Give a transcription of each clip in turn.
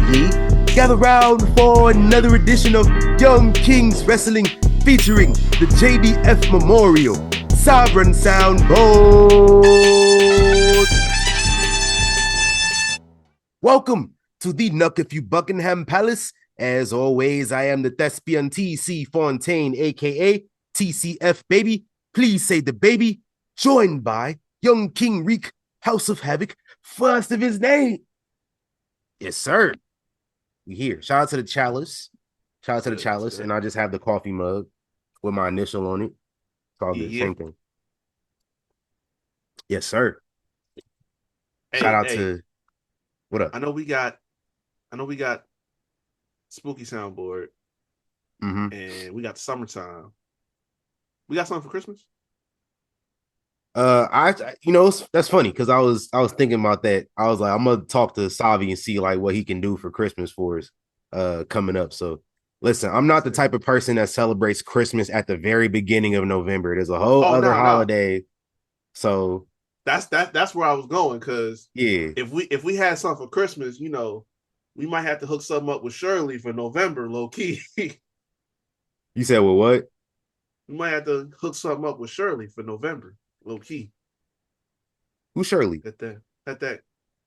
ye. Gather round for another edition of Young Kings Wrestling featuring the JDF Memorial Sovereign Soundboard. Welcome to the Nuck If You Buckingham Palace. As always, I am the thespian TC Fontaine, aka TCF Baby. Please say the baby. Joined by Young King Reek, House of Havoc, first of his name. Yes, sir. We here. Shout out to the Chalice. Shout out to the Chalice. And I just have the coffee mug with my initial on it. It's all good. Same thing. Yes, sir. Shout out to what up? I know we got Spooky Soundboard. And we got the summertime. We got something for Christmas? That's funny because I was thinking about that. I was like, I'm gonna talk to Savi and see like what he can do for Christmas for us coming up. So listen, I'm not the type of person that celebrates Christmas at the very beginning of November. There's a whole other holiday. So that's where I was going, because yeah, if we had something for Christmas, we might have to hook something up with Shirley for November, low key. You said, well, what? We might have to hook something up with Shirley for November, low key. Who's Shirley? That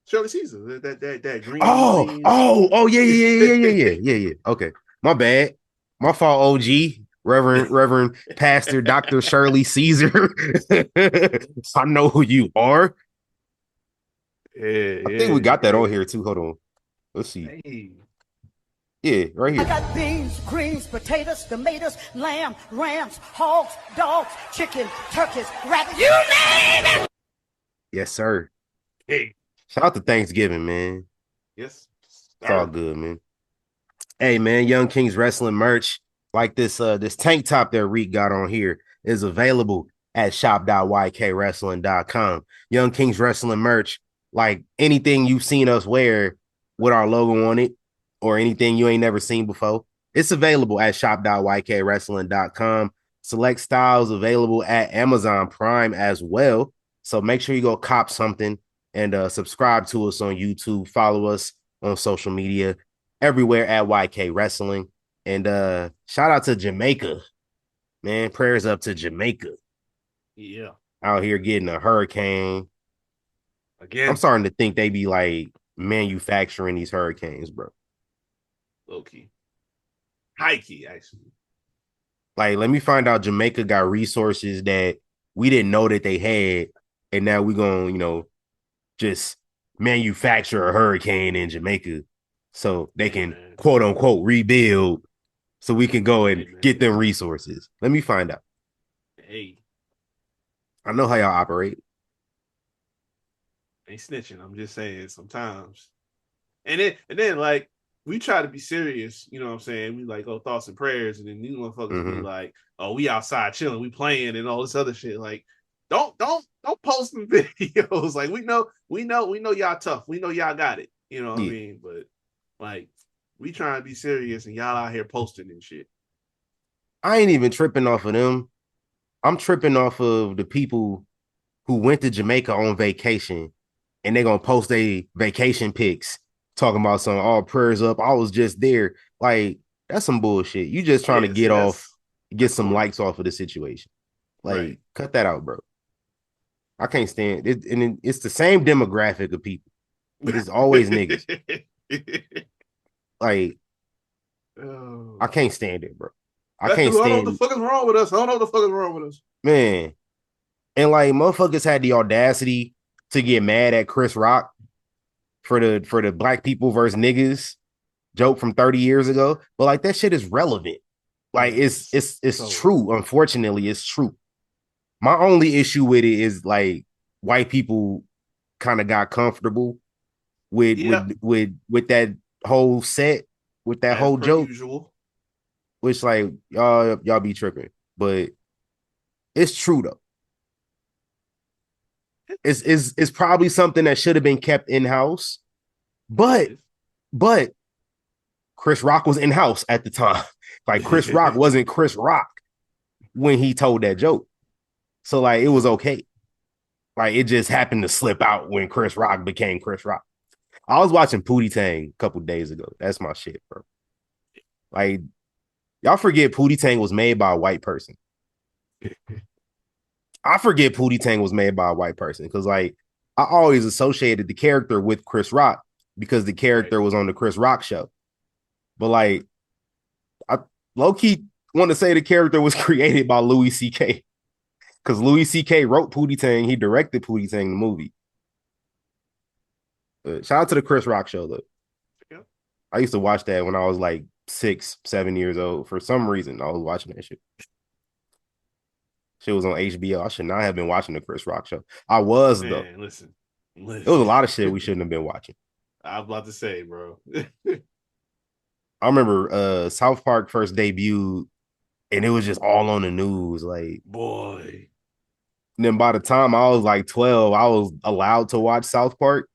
Shirley Caesar. That green. Yeah. Okay, my bad. My fault. OG, Reverend Pastor Dr. Shirley Caesar. I know who you are. I think we got that on here too. Hold on. Let's see. Hey. Yeah, right here. I got beans, greens, potatoes, tomatoes, lamb, rams, hogs, dogs, chicken, turkeys, rabbits, you name it! Yes, sir. Hey. Shout out to Thanksgiving, man. Yes. It's all good, man. Hey, man, Young Kings Wrestling merch, like this tank top that Reek got on here, is available at shop.ykwrestling.com. Young Kings Wrestling merch, like anything you've seen us wear with our logo on it, or anything you ain't never seen before, it's available at shop.ykwrestling.com. Select styles available at Amazon Prime as well. So make sure you go cop something and subscribe to us on YouTube. Follow us on social media everywhere at YK Wrestling. And shout out to Jamaica. Man, prayers up to Jamaica. Yeah. Out here getting a hurricane. Again. I'm starting to think they be like manufacturing these hurricanes, bro. Low key. High key, actually. Like, let me find out Jamaica got resources that we didn't know that they had. And now we're going to, just manufacture a hurricane in Jamaica so they can, quote unquote, rebuild so we can go and get them resources. Let me find out. Hey. I know how y'all operate. Ain't snitching. I'm just saying sometimes. And then like, we try to be serious, you know what I'm saying? We like, thoughts and prayers, and then these motherfuckers be like, we outside chilling, we playing and all this other shit. Like, don't post them videos. Like, we know y'all tough. We know y'all got it. You know what I mean? But like, we trying to be serious and y'all out here posting and shit. I ain't even tripping off of them. I'm tripping off of the people who went to Jamaica on vacation and they're gonna post their vacation pics. Talking about some all prayers up. I was just there. Like, that's some bullshit. You just trying to get some likes off of the situation. Like, cut that out, bro. I can't stand it. And it's the same demographic of people, but it's always niggas. Like, I can't stand it, bro. I can't stand it. I don't know what the fuck is wrong with us. Man. And like, motherfuckers had the audacity to get mad at Chris Rock for the black people versus niggas joke from 30 years ago, but like that shit is relevant. Like it's true. Unfortunately, it's true. My only issue with it is like white people kind of got comfortable with that whole set, with that whole joke, usual. Which like y'all be tripping, but it's true though. It's probably something that should have been kept in-house, but Chris Rock was in-house at the time. Like, Chris Rock wasn't Chris Rock when he told that joke. So like, it was okay. Like, it just happened to slip out when Chris Rock became Chris Rock. I was watching Pootie Tang a couple days ago. That's my shit, bro. Like, y'all forget Pootie Tang was made by a white person. I forget Pootie Tang was made by a white person because, like, I always associated the character with Chris Rock because the character was on the Chris Rock show. But, like, I low key want to say the character was created by Louis C.K. because Louis C.K. wrote Pootie Tang. He directed Pootie Tang, the movie. Shout out to the Chris Rock show, though. Yeah. I used to watch that when I was like 6, 7 years old. For some reason, I was watching that shit. Shit was on HBO. I should not have been watching the Chris Rock show. I was, though. Man, listen. There was a lot of shit we shouldn't have been watching. I was about to say, bro. I remember South Park first debuted, and it was just all on the news. Like, boy. And then by the time I was like 12, I was allowed to watch South Park.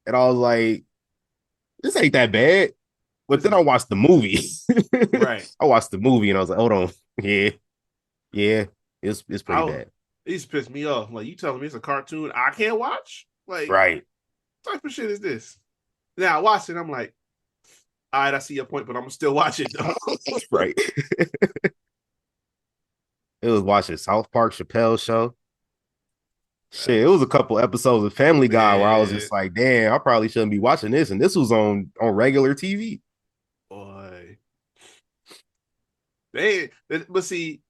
And I was like, this ain't that bad. But then I watched the movie. Right. I watched the movie and I was like, hold on. Yeah. It's pretty bad. It just pissed me off. Like, you telling me it's a cartoon I can't watch? Like, right. What type of shit is this? Now I watched it, I'm like, all right, I see your point, but I'm gonna still watch it though. Right. It was watching South Park, Chappelle show. Shit, it was a couple episodes of Family Guy where I was just like, damn, I probably shouldn't be watching this. And this was on regular TV. Boy. But see,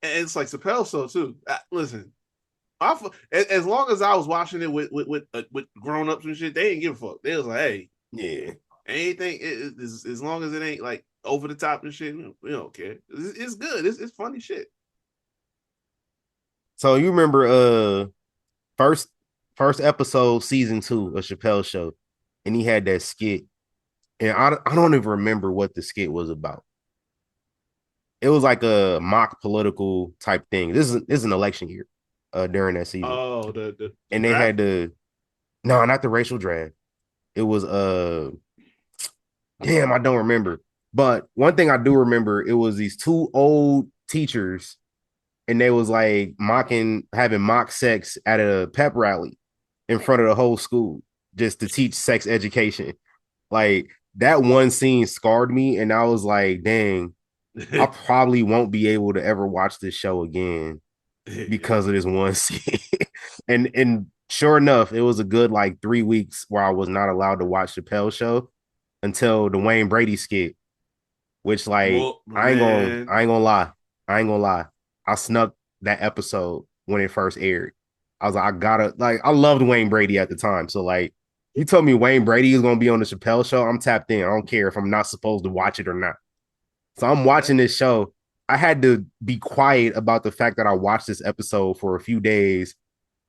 it's like Chappelle show too. Listen, as long as I was watching it with grown ups and shit, they didn't give a fuck. They was like, hey, yeah, anything as long as it ain't like over the top and shit, we don't care. It's good. It's funny shit. So you remember first episode, season 2 of Chappelle Show, and he had that skit, and I don't even remember what the skit was about. It was like a mock political type thing. This is an election year during that season. Oh, the and they draft? had no, not the racial draft. It was damn, I don't remember. But one thing I do remember, it was these 2 old teachers, and they was like having mock sex at a pep rally in front of the whole school just to teach sex education. Like, that one scene scarred me, and I was like, dang, I probably won't be able to ever watch this show again because of this one scene. and sure enough, it was a good like 3 weeks where I was not allowed to watch Chappelle Show until the Wayne Brady skit, which like I ain't gonna lie. I snuck that episode when it first aired. I was like, I loved Wayne Brady at the time. So like, you told me Wayne Brady is gonna be on the Chappelle Show, I'm tapped in. I don't care if I'm not supposed to watch it or not. So I'm watching this show. I had to be quiet about the fact that I watched this episode for a few days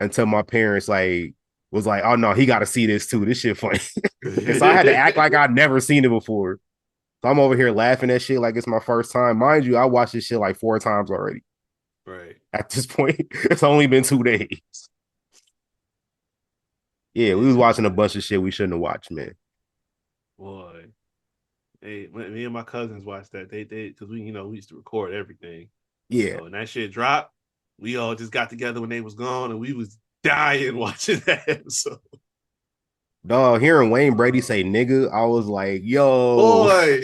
until my parents was like, oh no, he got to see this too. This shit funny. And so I had to act like I'd never seen it before. So I'm over here laughing at shit like it's my first time. Mind you, I watched this shit like 4 times already. Right. At this point, it's only been 2 days. Yeah, we was watching a bunch of shit we shouldn't have watched, man. Boy. Hey, me and my cousins watched that. They because we used to record everything. Yeah. So when that shit dropped, we all just got together when they was gone, and we was dying watching that episode. Dog, hearing Wayne Brady say nigga, I was like, yo. Boy.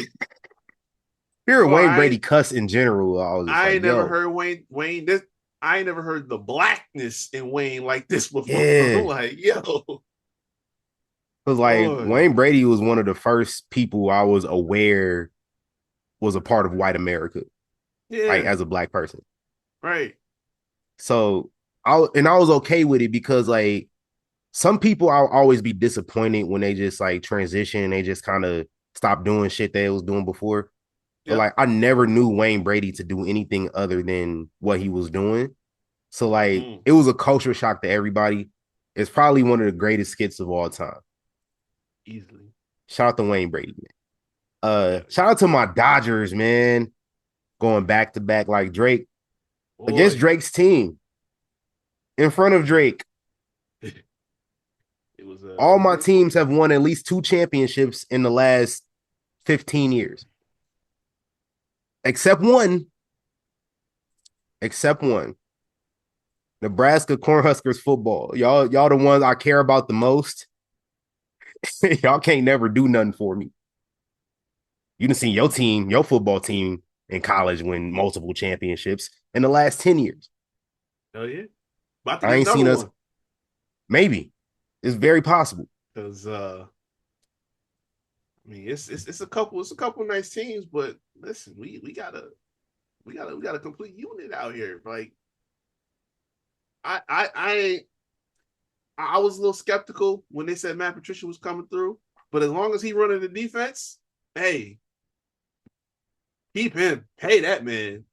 Hearing Wayne Brady cuss in general, I was just I ain't never heard Wayne this. I ain't never heard the blackness in Wayne like this before. Yeah. I'm like, yo. Because like Wayne Brady was one of the first people I was aware was a part of white America. Yeah. Like as a black person. Right. So I was okay with it because like some people I'll always be disappointed when they just like transition and they just kind of stop doing shit they was doing before. But like I never knew Wayne Brady to do anything other than what he was doing. So like it was a culture shock to everybody. It's probably one of the greatest skits of all time. Easily. Shout out to Wayne Brady, man. Shout out to my Dodgers, man. Going back to back like Drake. Boy. Against Drake's team. In front of Drake. It was all my teams have won at least 2 championships in the last 15 years. Except one. Nebraska Cornhuskers football. Y'all the ones I care about the most. Y'all can't never do nothing for me. You done seen your team, your football team in college win multiple championships in the last 10 years. Oh yeah, about to I get ain't another seen us. one. Maybe. It's very possible. Because I mean, it's a couple nice teams, but listen, we got a complete unit out here. Like I was a little skeptical when they said Matt Patricia was coming through, but as long as he running the defense, hey, keep him, pay that man.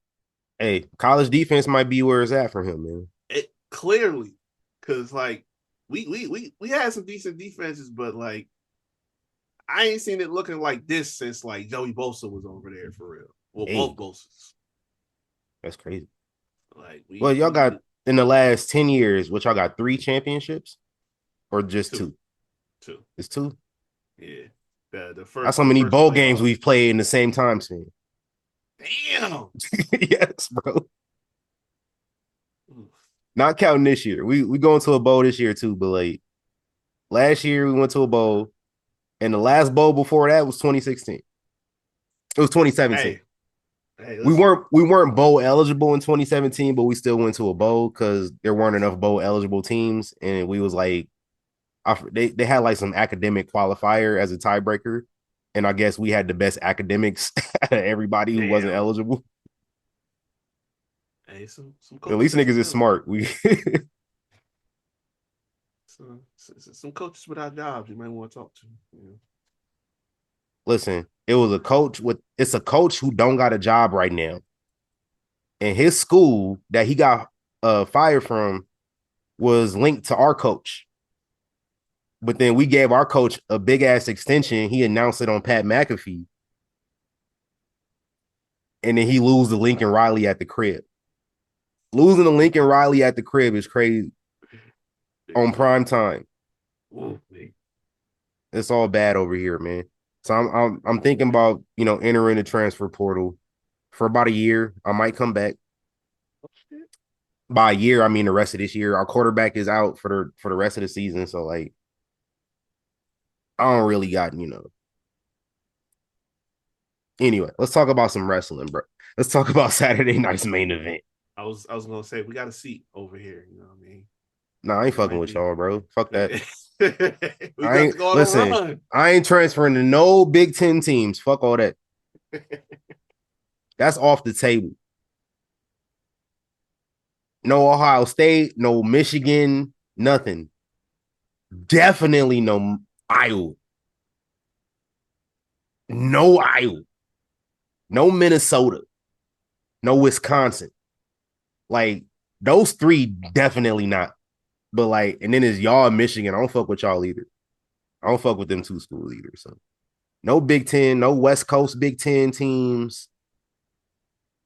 Hey, college defense might be where it's at for him, man. It clearly, because like we had some decent defenses, but like I ain't seen it looking like this since like Joey Bosa was over there for real. Well, Hey, both Bosas. that's crazy. Like Well, y'all got in the last 10 years, which y'all got 3 championships or just two? Two. It's 2. Yeah. The first. That's how many bowl playoff. games we've played in the same time span. Damn. Yes, bro. Not counting this year. We going to a bowl this year too, but like last year we went to a bowl, and the last bowl before that was 2016. It was 2017. Hey, we weren't bowl eligible in 2017, but we still went to a bowl because there weren't enough bowl eligible teams, and we was like, they had like some academic qualifier as a tiebreaker, and I guess we had the best academics out of everybody who wasn't eligible. Hey, some at least niggas is smart. We some coaches without jobs you might want to talk to. Yeah. Listen, it's a coach who don't got a job right now. And his school that he got fired from was linked to our coach. But then we gave our coach a big ass extension. He announced it on Pat McAfee. And then he lose to Lincoln Riley at the crib. Losing to Lincoln Riley at the crib is crazy. On prime time. It's all bad over here, man. So I'm thinking about, entering the transfer portal for about a year. I might come back. By a year, I mean the rest of this year. Our quarterback is out for the rest of the season. So like I don't really got, Anyway, let's talk about some wrestling, bro. Let's talk about Saturday night's main event. I was gonna say we got a seat over here, you know what I mean? Nah, I ain't fucking with y'all, bro. Fuck that. Listen, I ain't transferring to no Big Ten teams. Fuck all that. That's off the table. No Ohio State, no Michigan, nothing. Definitely no Iowa. No Iowa. No Minnesota. No Wisconsin. Like, those 3 definitely not. But like, and then it's y'all Michigan. I don't fuck with y'all either. I don't fuck with them 2 schools either. So no Big Ten, no West Coast Big Ten teams,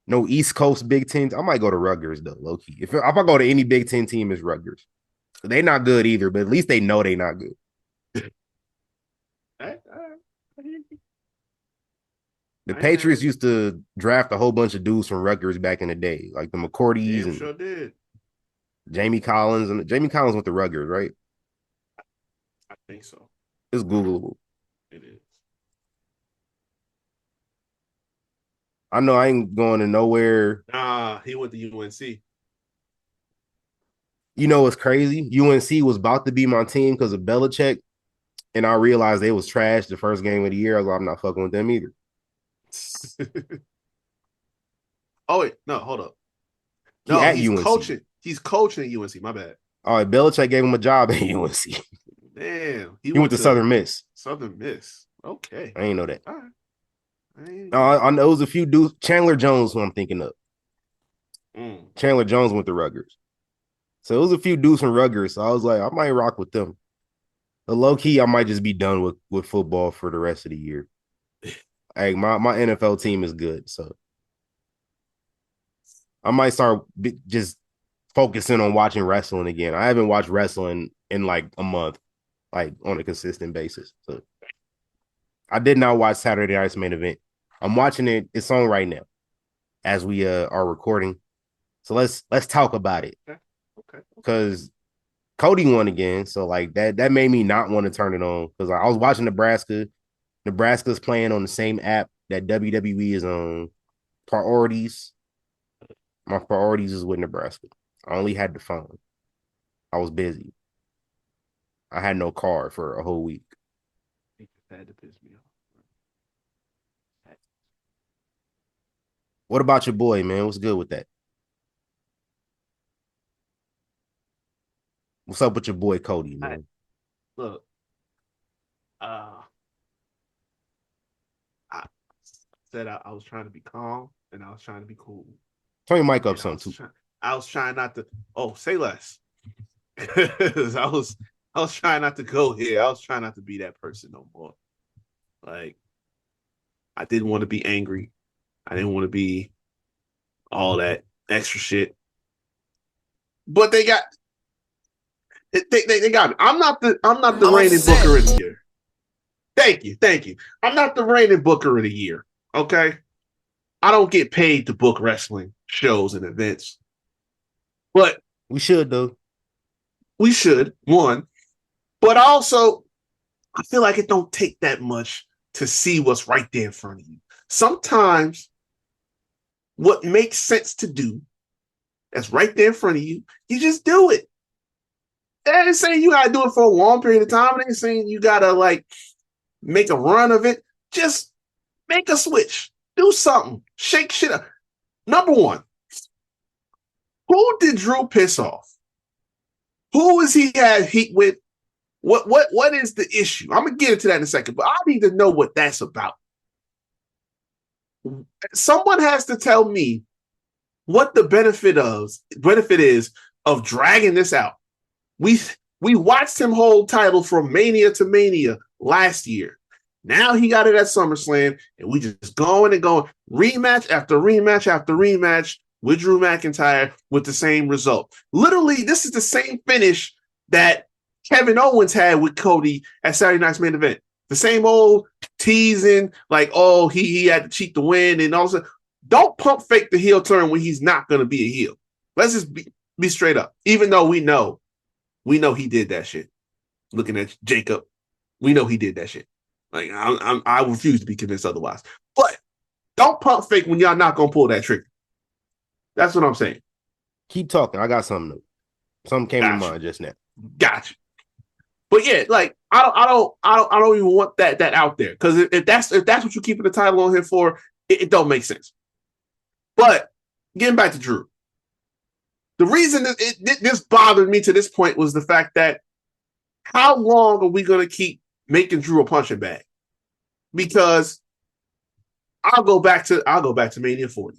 no East Coast Big Ten. I might go to Rutgers though, low key. If I go to any Big Ten team, it's Rutgers. They not good either, but at least they know they not good. The Patriots used to draft a whole bunch of dudes from Rutgers back in the day, like the McCourties and sure did. Jamie Collins. And Jamie Collins went to Rutgers, right? I think so. It's Googleable. It is. I know I ain't going to nowhere. Nah, he went to UNC. You know what's crazy? UNC was about to be my team because of Belichick, and I realized they was trash the first game of the year. I was like, I'm not fucking with them either. Oh wait, no, hold up. No, he's UNC. coaching. He's coaching at UNC. My bad. All right, Belichick gave him a job at UNC. Damn, he went to Southern Miss. Southern Miss. Okay, I ain't know that. All right. I know it was a few dudes. Chandler Jones, who I'm thinking of. Chandler Jones went to Rutgers. So it was a few dudes from Rutgers. So I was like, I might rock with them. But low key, I might just be done with football for the rest of the year. Hey, my NFL team is good, so I might start just focusing on watching wrestling again. I haven't watched wrestling in like a month, like on a consistent basis. So I did not watch Saturday Night's Main Event. I'm watching it. It's on right now as we are recording. So let's talk about it. Okay. Because Cody won again, so like that made me not want to turn it on because I was watching Nebraska. Nebraska's playing on the same app that WWE is on. Priorities. My priorities is with Nebraska. I only had the phone. I was busy. I had no car for a whole week. Had to piss me off. What about your boy, man? What's good with that? What's up with your boy Cody, man? Look, I said I was trying to be calm and I was trying to be cool. Turn your mic up some too. I was trying not to. Oh, say less. I was trying not to go here. I was trying not to be that person no more. Like, I didn't want to be angry. I didn't want to be all that extra shit. But they got they got me. I'm not the reigning Booker of the year. Thank you. I'm not the reigning Booker of the year. Okay, I don't get paid to book wrestling shows and events, but we should though. We should, one, but also I feel like it don't take that much to see what's right there in front of you. Sometimes what makes sense to do that's right there in front of you, you just do it. They ain't saying you gotta do it for a long period of time. They ain't saying you gotta like make a run of it. Just make a switch. Do something. Shake shit up. Number one, who did Drew piss off? Who is he had heat with? What is the issue? I'm gonna get into that in a second, but I need to know what that's about. Someone has to tell me what the benefit is of dragging this out. We watched him hold title from Mania to Mania last year. Now he got it at SummerSlam, and we just going and going, rematch after rematch after rematch with Drew McIntyre with the same result. Literally, this is the same finish that Kevin Owens had with Cody at Saturday Night's Main Event. The same old teasing, like, oh, he had to cheat to win, and all of a sudden, don't pump fake the heel turn when he's not going to be a heel. Let's just be straight up. Even though we know he did that shit. Looking at Jacob, we know he did that shit. Like, I refuse to be convinced otherwise. But don't pump fake when y'all not gonna pull that trigger. That's what I'm saying. Keep talking. I got something new. Something came to mind just now. Gotcha. But yeah, like I don't even want that out there, because if that's what you're keeping the title on him for, it don't make sense. But getting back to Drew, the reason this bothered me to this point was the fact that how long are we going to keep making Drew a punching bag? Because I'll go back to Mania 40.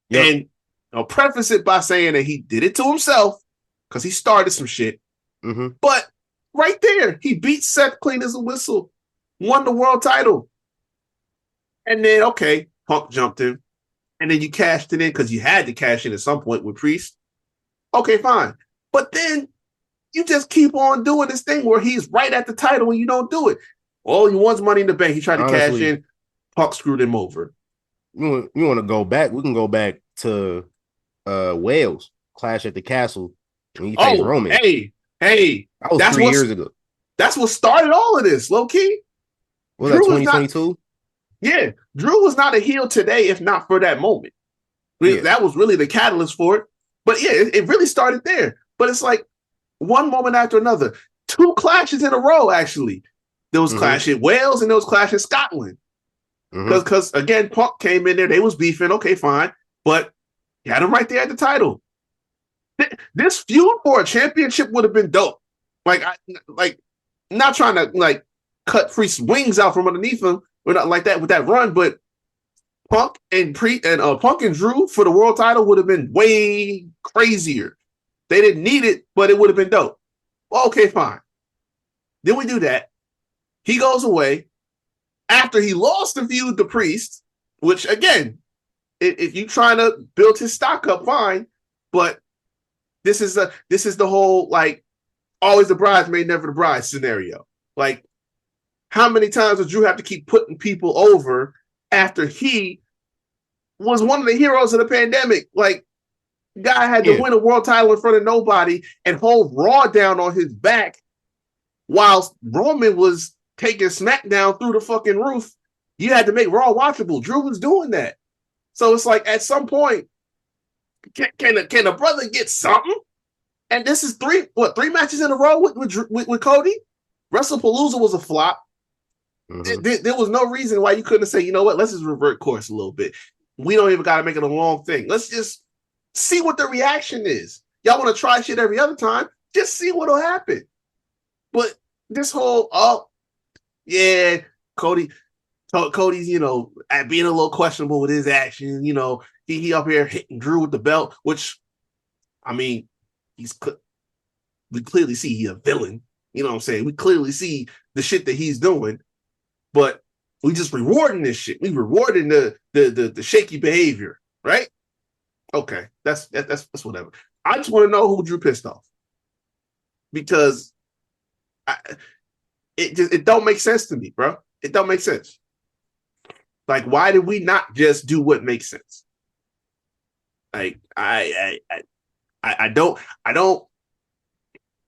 Yep. And I'll preface it by saying that he did it to himself because he started some shit. Mm-hmm. But right there, he beat Seth clean as a whistle, won the world title. And then, okay, Punk jumped him. And then you cashed it in because you had to cash in at some point with Priest. Okay, fine. But then you just keep on doing this thing where he's right at the title and you don't do it. Oh, he wants Money in the Bank. He tried to cash in. Punk screwed him over. You want to go back? We can go back to Wales, Clash at the Castle, when he faced Roman. Hey. That was 3 years ago. That's what started all of this, low-key. Was that 2022? Yeah. Drew was not a heel today if not for that moment. Yeah. That was really the catalyst for it. But yeah, it really started there. But it's like one moment after another. 2 clashes in a row, actually. There was clash in Wales and there was clash in Scotland. Because again, Punk came in there, they was beefing, okay, fine. But he had him right there at the title. This feud for a championship would have been dope. Like, not trying to like cut Priest's wings out from underneath him, or not like that with that run, but Punk and Punk and Drew for the world title would have been way crazier. They didn't need it, but it would have been dope. Well, okay, fine. Then we do that. He goes away after he lost the feud to Priest, which again, if you trying to build his stock up, fine. But this is the whole like always the bridesmaid, never the bride scenario. Like, how many times does Drew have to keep putting people over after he was one of the heroes of the pandemic? Like, Guy had to win a world title in front of nobody and hold Raw down on his back whilst Roman was taking SmackDown through the fucking roof. You had to make Raw watchable. Drew was doing that. So it's like at some point, can a brother get something? And this is three matches in a row with Cody? WrestlePalooza was a flop. Mm-hmm. There was no reason why you couldn't say, you know what, let's just revert course a little bit. We don't even got to make it a long thing. Let's just see what the reaction is. Y'all want to try shit every other time? Just see what'll happen. But this whole, Cody's, at being a little questionable with his action. He up here hitting Drew with the belt, which, I mean, we clearly see he's a villain. You know what I'm saying? We clearly see the shit that he's doing, but we just rewarding this shit. We rewarding the shaky behavior, right? Okay, that's whatever. I just want to know who Drew pissed off, because it don't make sense to me, bro. It don't make sense. Like, why did we not just do what makes sense? Like, I don't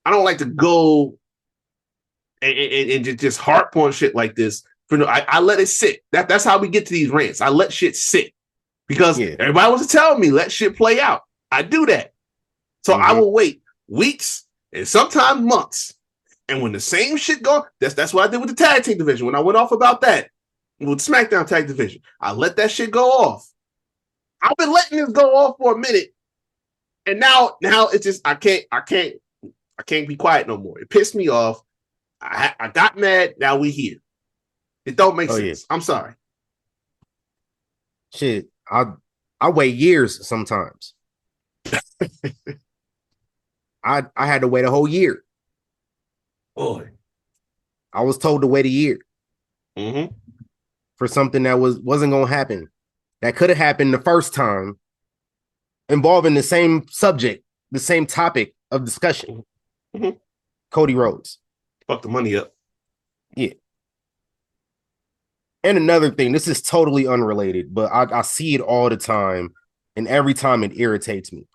like to go and just harp on shit like this. I let it sit. That's how we get to these rants. I let shit sit because everybody wants to tell me let shit play out. I do that. So I will wait weeks and sometimes months. And when the same shit go, that's what I did with the tag team division. When I went off about that with SmackDown tag division, I let that shit go off. I've been letting this go off for a minute, and now it's just I can't be quiet no more. It pissed me off. I got mad. Now we here. It don't make sense. Yeah. I'm sorry. Shit, I wait years sometimes. I had to wait a whole year. Boy, I was told to wait a year for something that wasn't gonna happen. That could have happened the first time, involving the same subject, the same topic of discussion. Cody Rhodes. Fuck the money up. Yeah. And another thing, this is totally unrelated, but I see it all the time, and every time it irritates me.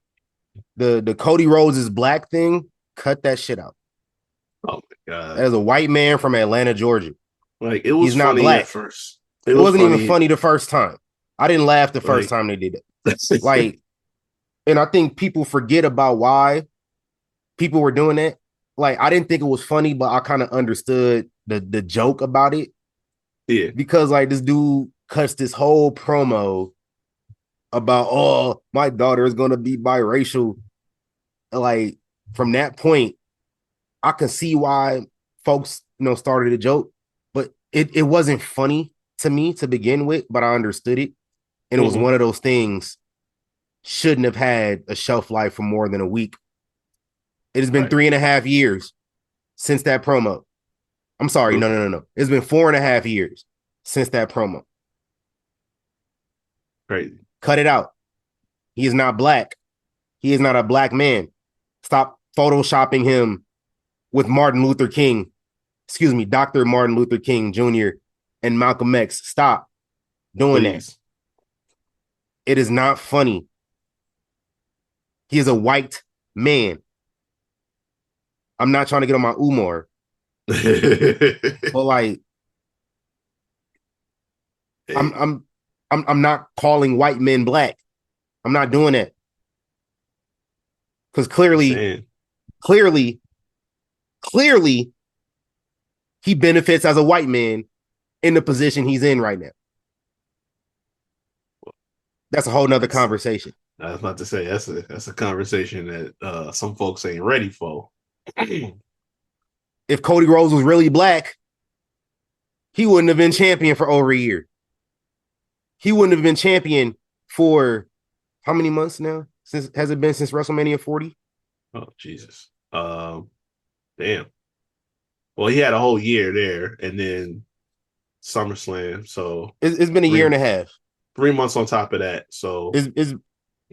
The Cody Rhodes is black thing, cut that shit out. Oh my god. As a white man from Atlanta, Georgia. Like, it was funny at first. It wasn't even funny the first time. I didn't laugh the first time they did it. Like, and I think people forget about why people were doing that. Like, I didn't think it was funny, but I kind of understood the joke about it. Yeah. Because, like, this dude cuts this whole promo about, oh, my daughter is going to be biracial. Like, from that point, I can see why folks, started a joke, but it wasn't funny to me to begin with, but I understood it. And it was one of those things shouldn't have had a shelf life for more than a week. It has been 3.5 years since that promo. I'm sorry. No. It's been 4.5 years since that promo. Crazy. Cut it out. He is not black. He is not a black man. Stop photoshopping him with Martin Luther King. Excuse me, Dr. Martin Luther King Jr. and Malcolm X. Stop doing that. It is not funny. He is a white man. I'm not trying to get on my Umar. But like, I'm not calling white men black. I'm not doing that. Because clearly, he benefits as a white man in the position he's in right now. That's a whole nother conversation. I was about to say that's a conversation that some folks ain't ready for. If Cody Rhodes was really black, he wouldn't have been champion for over a year. He wouldn't have been champion for how many months now? Has it been since WrestleMania 40? Oh, Jesus. Damn. Well, he had a whole year there, and then SummerSlam. So it's been a year and a half. 3 months on top of that. So it's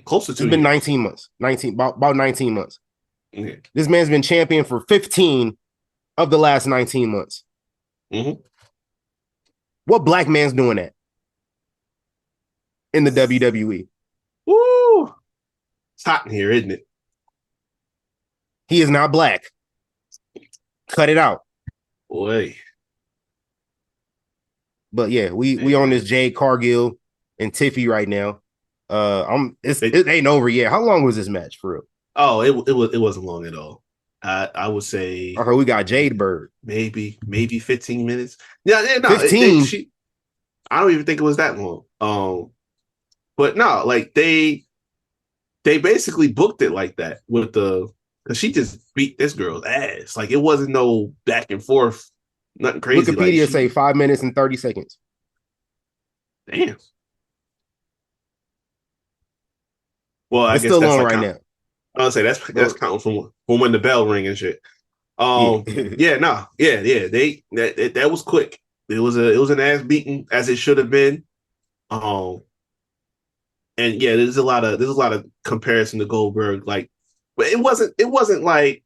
close to 2 It's been years. 19 months. About 19 months. Yeah. This man's been champion for 15 of the last 19 months. What black man's doing that in the WWE? Woo! It's hot in here, isn't it? He is not black. Cut it out. Boy. But yeah, we on this Jade Cargill and Tiffy right now. It ain't over yet. How long was this match for real? Oh, it wasn't long at all. I would say I heard we got Jade Bird. Maybe 15 minutes. Yeah, no, 15. I don't even think it was that long. But no, like they basically booked it like that with because she just beat this girl's ass. Like it wasn't no back and forth, nothing crazy. Wikipedia say 5 minutes and 30 seconds. Damn. Well, I It's guess still that's on like right now. I'll say that's counting from when the bell ring and shit. That was quick. It was an ass beating as it should have been. And yeah, there's a lot of comparison to Goldberg. Like, but it wasn't like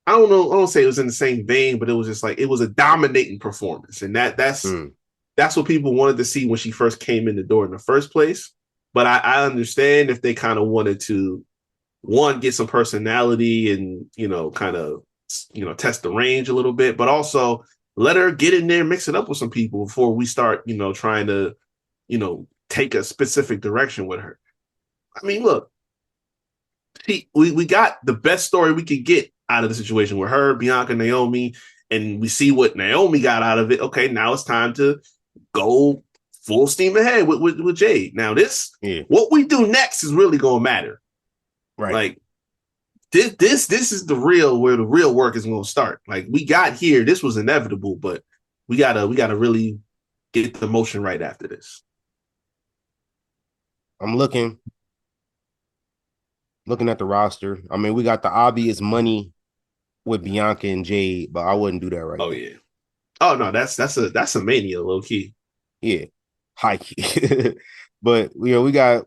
I don't know. I don't say it was in the same vein, but it was just like it was a dominating performance, and that's what people wanted to see when she first came in the door in the first place. But I understand if they kind of wanted to get some personality and kind of test the range a little bit, but also let her get in there, mix it up with some people before we start trying to take a specific direction with her. I mean, look, we got the best story we could get out of the situation with her, Bianca, Naomi, and we see what Naomi got out of it. Okay, now it's time to go full steam ahead with Jade. Now what we do next is really going to matter. Right. Like this is where the real work is going to start. Like we got here, this was inevitable, but we gotta really get the motion right after this. I'm looking at the roster. I mean, we got the obvious money with Bianca and Jade, but I wouldn't do that right now. Yeah. Oh no, that's a Mania low key. Yeah, high key. But we got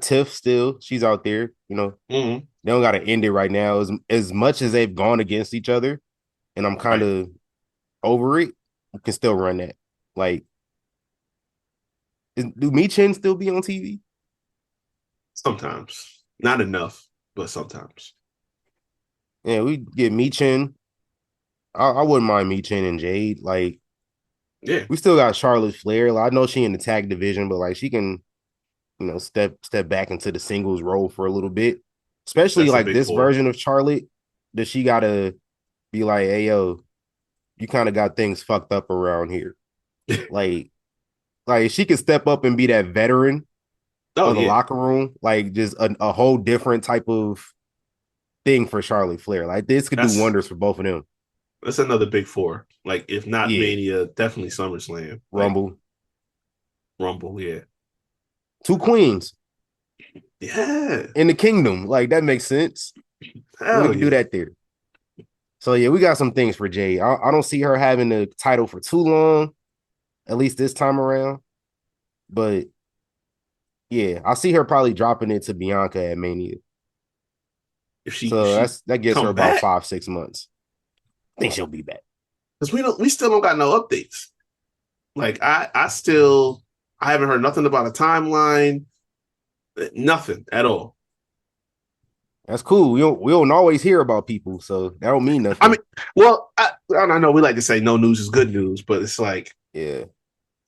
Tiff still. She's out there. They don't got to end it right now. As much as they've gone against each other, and I'm kind of over it. We can still run that. Like, do Michin still be on TV? Sometimes, not enough, but sometimes. Yeah, we get Michin. I wouldn't mind Michin and Jade. Like, yeah, we still got Charlotte Flair. Like, I know she in the tag division, but like she can, step back into the singles role for a little bit. Especially like this version of Charlotte, that she gotta be like, hey yo, you kind of got things fucked up around here. like she could step up and be that veteran of the locker room, like just a whole different type of thing for Charlotte Flair. Like this could do wonders for both of them. That's another big four. Like if not Mania, definitely SummerSlam. Rumble, yeah. 2 queens. Yeah. In the kingdom. Like that makes sense. We can do that there. So yeah, we got some things for Jay. I don't see her having the title for too long, at least this time around. But yeah, I see her probably dropping it to Bianca at Mania. That gives her about 5-6 months. I think she'll be back. Because we still don't got no updates. Like I haven't heard nothing about a timeline, nothing at all. That's cool. We don't always hear about people, so that don't mean nothing. I mean, well, I know we like to say no news is good news, but it's like, yeah,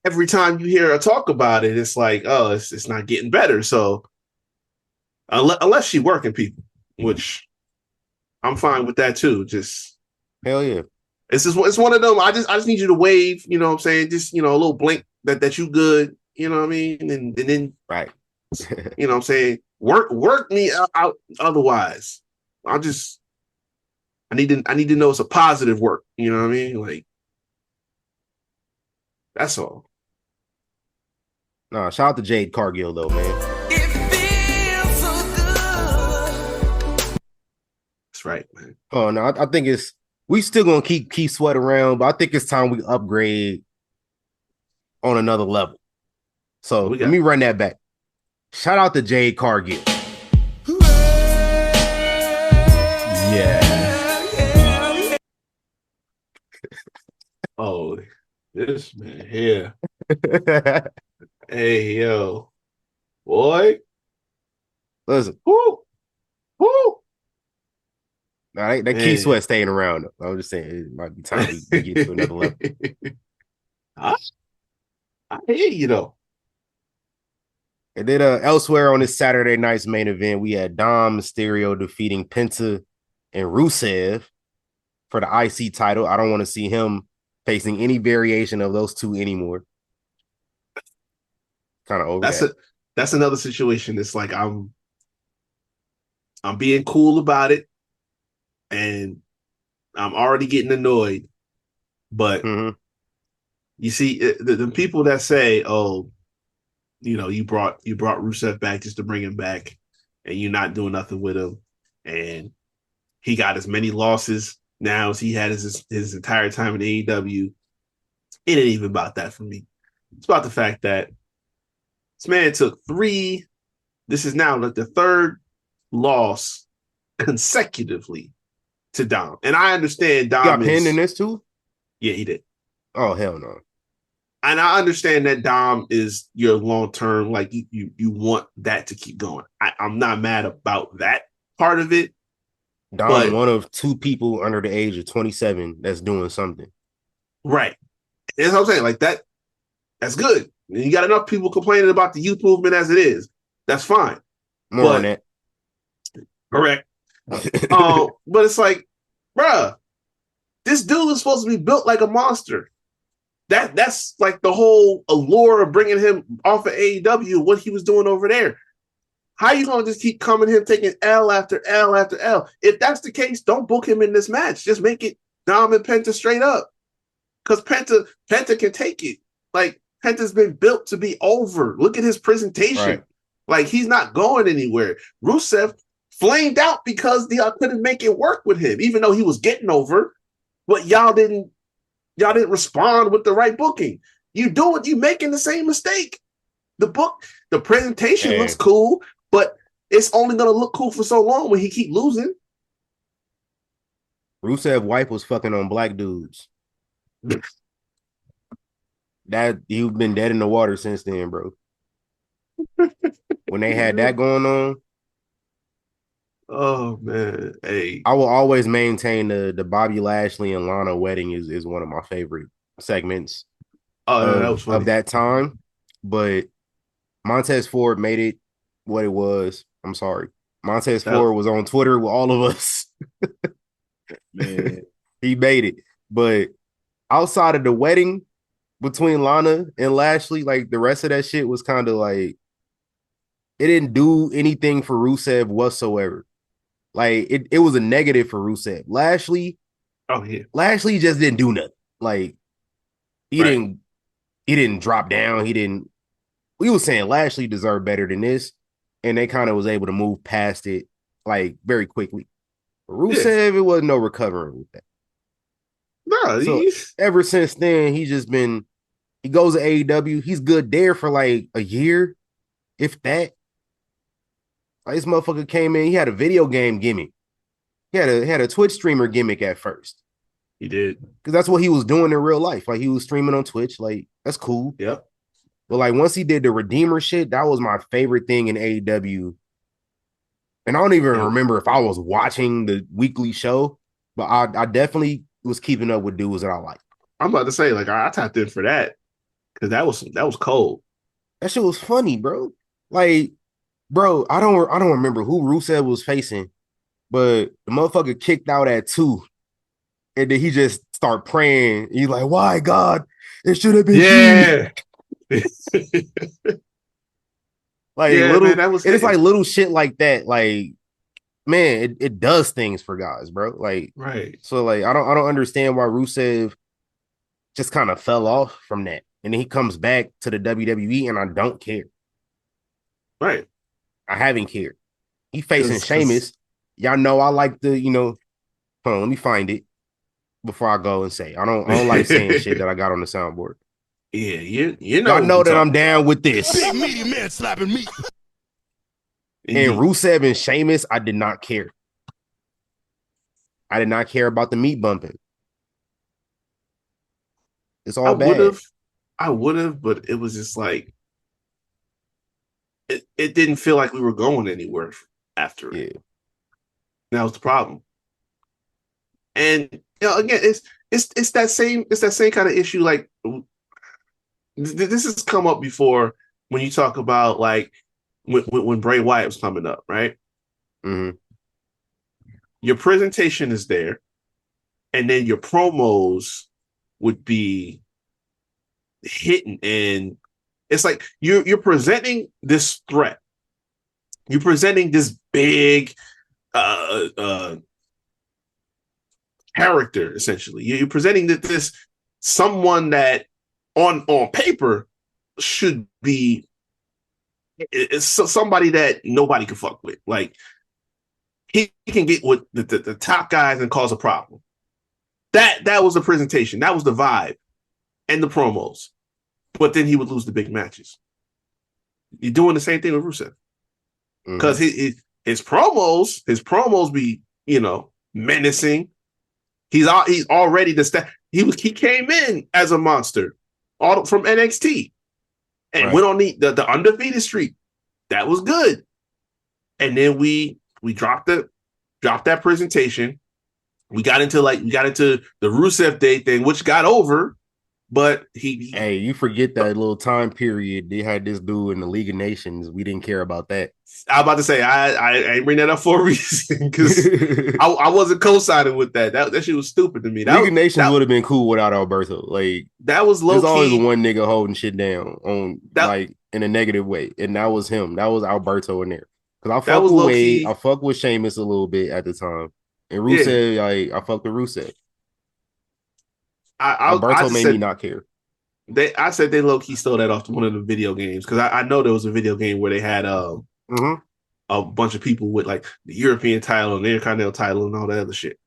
every time you hear her talk about it, it's like, oh, it's not getting better. So unless she's working people, which I'm fine with that too. Just hell yeah. It's one of them. I just need you to wave, you know what I'm saying? Just, a little blink that you good, you know what I mean? And then right. You know what I'm saying? Work me out otherwise. I need to know it's a positive work, you know what I mean? Like that's all. Nah, shout out to Jade Cargill though, man. It feels so good. That's right, man. Oh no, I think we still gonna keep Sweat around, but I think it's time we upgrade on another level. So let me run that back. Shout out to Jade Cargill. Yeah. Oh, this man here. Hey, yo. Boy. Listen. Woo. Woo. That Key Sweat staying around. I'm just saying it might be time we get to another level. I hear you though. And then elsewhere on this Saturday night's main event, we had Dom Mysterio defeating Penta and Rusev for the IC title. I don't want to see him facing any variation of those two anymore. Kind of over that. That's another situation. It's like I'm being cool about it, and I'm already getting annoyed. But you see, the people that say, "Oh, you brought Rusev back just to bring him back, and you're not doing nothing with him," and he got as many losses now as he had his entire time in AEW. It ain't even about that for me. It's about the fact that this man took three. This is now like the third loss consecutively to Dom, and I understand Dom got pinned in this too. Yeah, he did. Oh hell no. And I understand that Dom is your long term, like you want that to keep going. I'm not mad about that part of it. Dom, one of two people under the age of 27 that's doing something. Right. That's what I'm saying. Like that's good. You got enough people complaining about the youth movement as it is. That's fine. More on that. Correct. But it's like, bruh, this dude is supposed to be built like a monster. That's like the whole allure of bringing him off of AEW, what he was doing over there. How you gonna just keep coming him taking L after L after L? If that's the case, don't book him in this match. Just make it Dom and Penta straight up. Because Penta can take it. Like Penta's been built to be over. Look at his presentation. Right. Like he's not going anywhere. Rusev flamed out because y'all couldn't make it work with him, even though he was getting over. But y'all didn't respond with the right booking. You making the same mistake. The presentation looks cool, but it's only gonna look cool for so long when he keep losing. Rusev wife was fucking on black dudes. That you've been dead in the water since then, bro. When they had that going on. Oh man. Hey. I will always maintain the Bobby Lashley and Lana wedding is one of my favorite segments of that time. But Montez Ford made it what it was. I'm sorry. Montez Ford was on Twitter with all of us. Man. He made it. But outside of the wedding between Lana and Lashley, like the rest of that shit was kind of like it didn't do anything for Rusev whatsoever. Like it was a negative for Rusev. Lashley just didn't do nothing. Like he didn't drop down. We were saying Lashley deserved better than this, and they kind of was able to move past it like very quickly. For Rusev, it wasn't no recovering with that. No, so ever since then, he goes to AEW. He's good there for like a year, if that. Like this motherfucker came in, he had a video game gimmick. He had a Twitch streamer gimmick at first. He did. Because that's what he was doing in real life. Like he was streaming on Twitch. Like, that's cool. Yep. But like once he did the Redeemer shit, that was my favorite thing in AEW. And I don't even remember if I was watching the weekly show, but I definitely was keeping up with dudes that I like. I'm about to say, like, I tapped in for that. Because that was cold. That shit was funny, bro. Like, bro, I don't remember who Rusev was facing, but the motherfucker kicked out at 2. And then he just start praying. He's like, why, God? It should have been you. Like it's like little shit like that. Like, man, it does things for guys, bro. Like, right. So like I don't understand why Rusev just kind of fell off from that. And then he comes back to the WWE and I don't care. Right. I haven't cared. He facing Sheamus. Y'all know I like the, hold on, let me find it before I go and say. I don't like saying shit that I got on the soundboard. Yeah, you know. Y'all know that I'm down with this. Big meaty man slapping me. And Rusev and Sheamus, I did not care. I did not care about the meat bumping. It's all bad. I would have, but it was just like it didn't feel like we were going anywhere after it. Yeah. That was the problem. And again, it's that same kind of issue. Like this has come up before when you talk about like when Bray Wyatt was coming up, right? Mm-hmm. Your presentation is there, and then your promos would be hitting, and it's like you're presenting this threat, you're presenting this big character. Essentially, you're presenting this someone that on paper should be it's somebody that nobody can fuck with. Like he can get with the top guys and cause a problem. That was the presentation. That was the vibe and the promos. But then he would lose the big matches. You're doing the same thing with Rusev. Because his promos be, menacing. He's already he came in as a monster all from NXT and went on the undefeated streak. That was good. And then we dropped that presentation. We got into the Rusev Day thing, which got over, but hey, you forget that little time period they had this dude in the League of Nations. We didn't care about that. I was about to say I bring that up for a reason because I wasn't co-signing with that. That shit was stupid to me. League of Nations would have been cool without Alberto. Like that was low. There's always one nigga holding shit down on like in a negative way, and that was him. That was Alberto in there. Because I fuck with Wade, I fuck with Sheamus a little bit at the time, and Rusev, I fuck with Rusev. Alberto made me not care. I said they low key stole that off one of the video games because I know there was a video game where they had a bunch of people with like the European title and the Intercontinental title and all that other shit.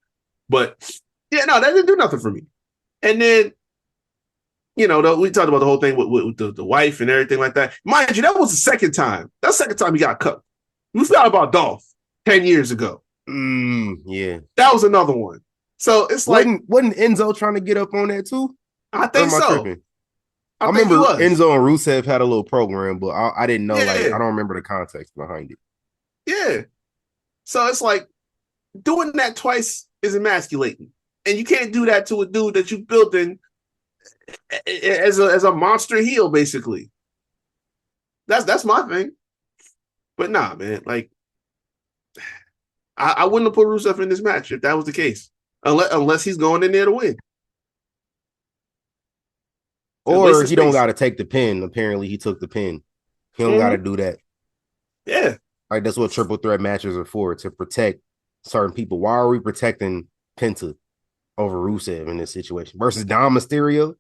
But yeah, no, that didn't do nothing for me. And then we talked about the whole thing with the wife and everything like that. Mind you, that was the second time. That's the second time he got cut. We forgot about Dolph 10 years ago. Yeah, that was another one. So it's wasn't Enzo trying to get up on that too? I think so. I remember Enzo and Rusev had a little program, but I didn't know. I don't remember the context behind it. Yeah. So it's like doing that twice is emasculating, and you can't do that to a dude that you built in as a monster heel, basically. That's my thing. But nah, man. Like, I wouldn't have put Rusev in this match if that was the case, unless he's going in there to win. Or he don't got to take the pin. Apparently, he took the pin. He don't got to do that. Yeah. Like, that's what triple threat matches are for, to protect certain people. Why are we protecting Penta over Rusev in this situation? Versus Dom Mysterio?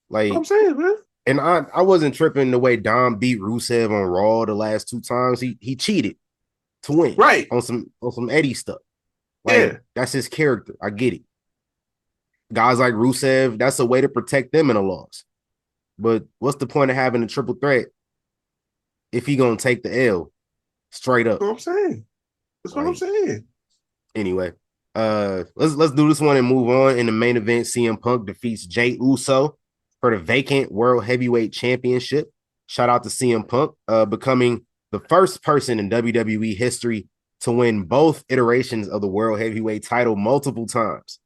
Like, I'm saying, man. And I wasn't tripping the way Dom beat Rusev on Raw the last two times. He cheated to win. Right. On some Eddie stuff. Like, that's his character. I get it. Guys like Rusev, that's a way to protect them in a loss. But what's the point of having a triple threat if he gonna take the L straight up? That's what I'm saying. That's what I'm saying. Anyway, let's do this one and move on. In the main event, CM Punk defeats Jey Uso for the vacant World Heavyweight Championship. Shout out to CM Punk, becoming the first person in WWE history to win both iterations of the World Heavyweight title multiple times.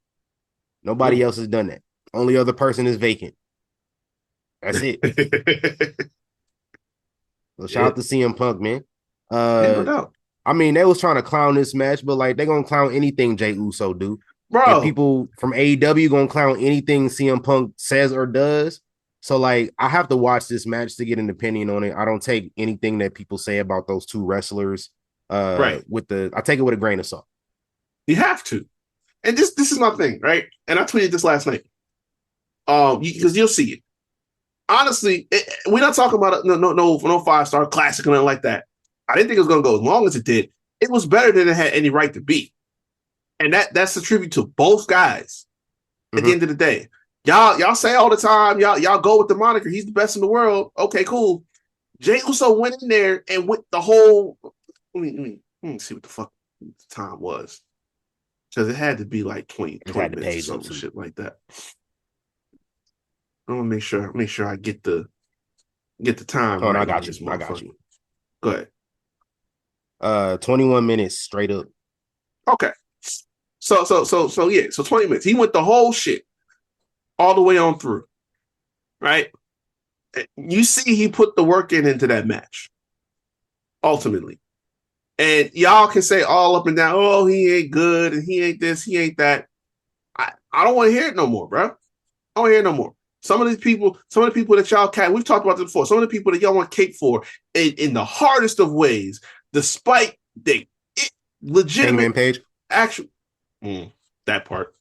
Nobody else has done that. Only other person is vacant. That's it. Well, shout out to CM Punk, man. No doubt. I mean, they was trying to clown this match, but like they gonna clown anything Jey Uso do. Bro. And people from AEW gonna clown anything CM Punk says or does. So like I have to watch this match to get an opinion on it. I don't take anything that people say about those two wrestlers I take it with a grain of salt. You have to. And this is my thing, right? And I tweeted this last night. Because you'll see it. Honestly, we're not talking about no 5-star classic or nothing like that. I didn't think it was going to go as long as it did. It was better than it had any right to be. And that's a tribute to both guys at the end of the day. Y'all say all the time, y'all go with the moniker, he's the best in the world. Okay, cool. Jey Uso went in there and with the whole, let me see what the fuck the time was. Because it had to be like 20 minutes or some shit like that. I'm gonna make sure I get the get the time Oh, no, right I on got you. this I got motherfucker. you. Go ahead. 21 minutes straight up. Okay. So yeah. So 20 minutes. He went the whole shit all the way on through. Right. You see, he put the work into that match. Ultimately. And y'all can say all up and down, oh, he ain't good and he ain't this, he ain't that. I don't want to hear it no more, bro. I don't want to hear it no more. Some of the people that y'all we've talked about this before. Some of the people that y'all want cake for in the hardest of ways, despite the legitimate Page. actual that part,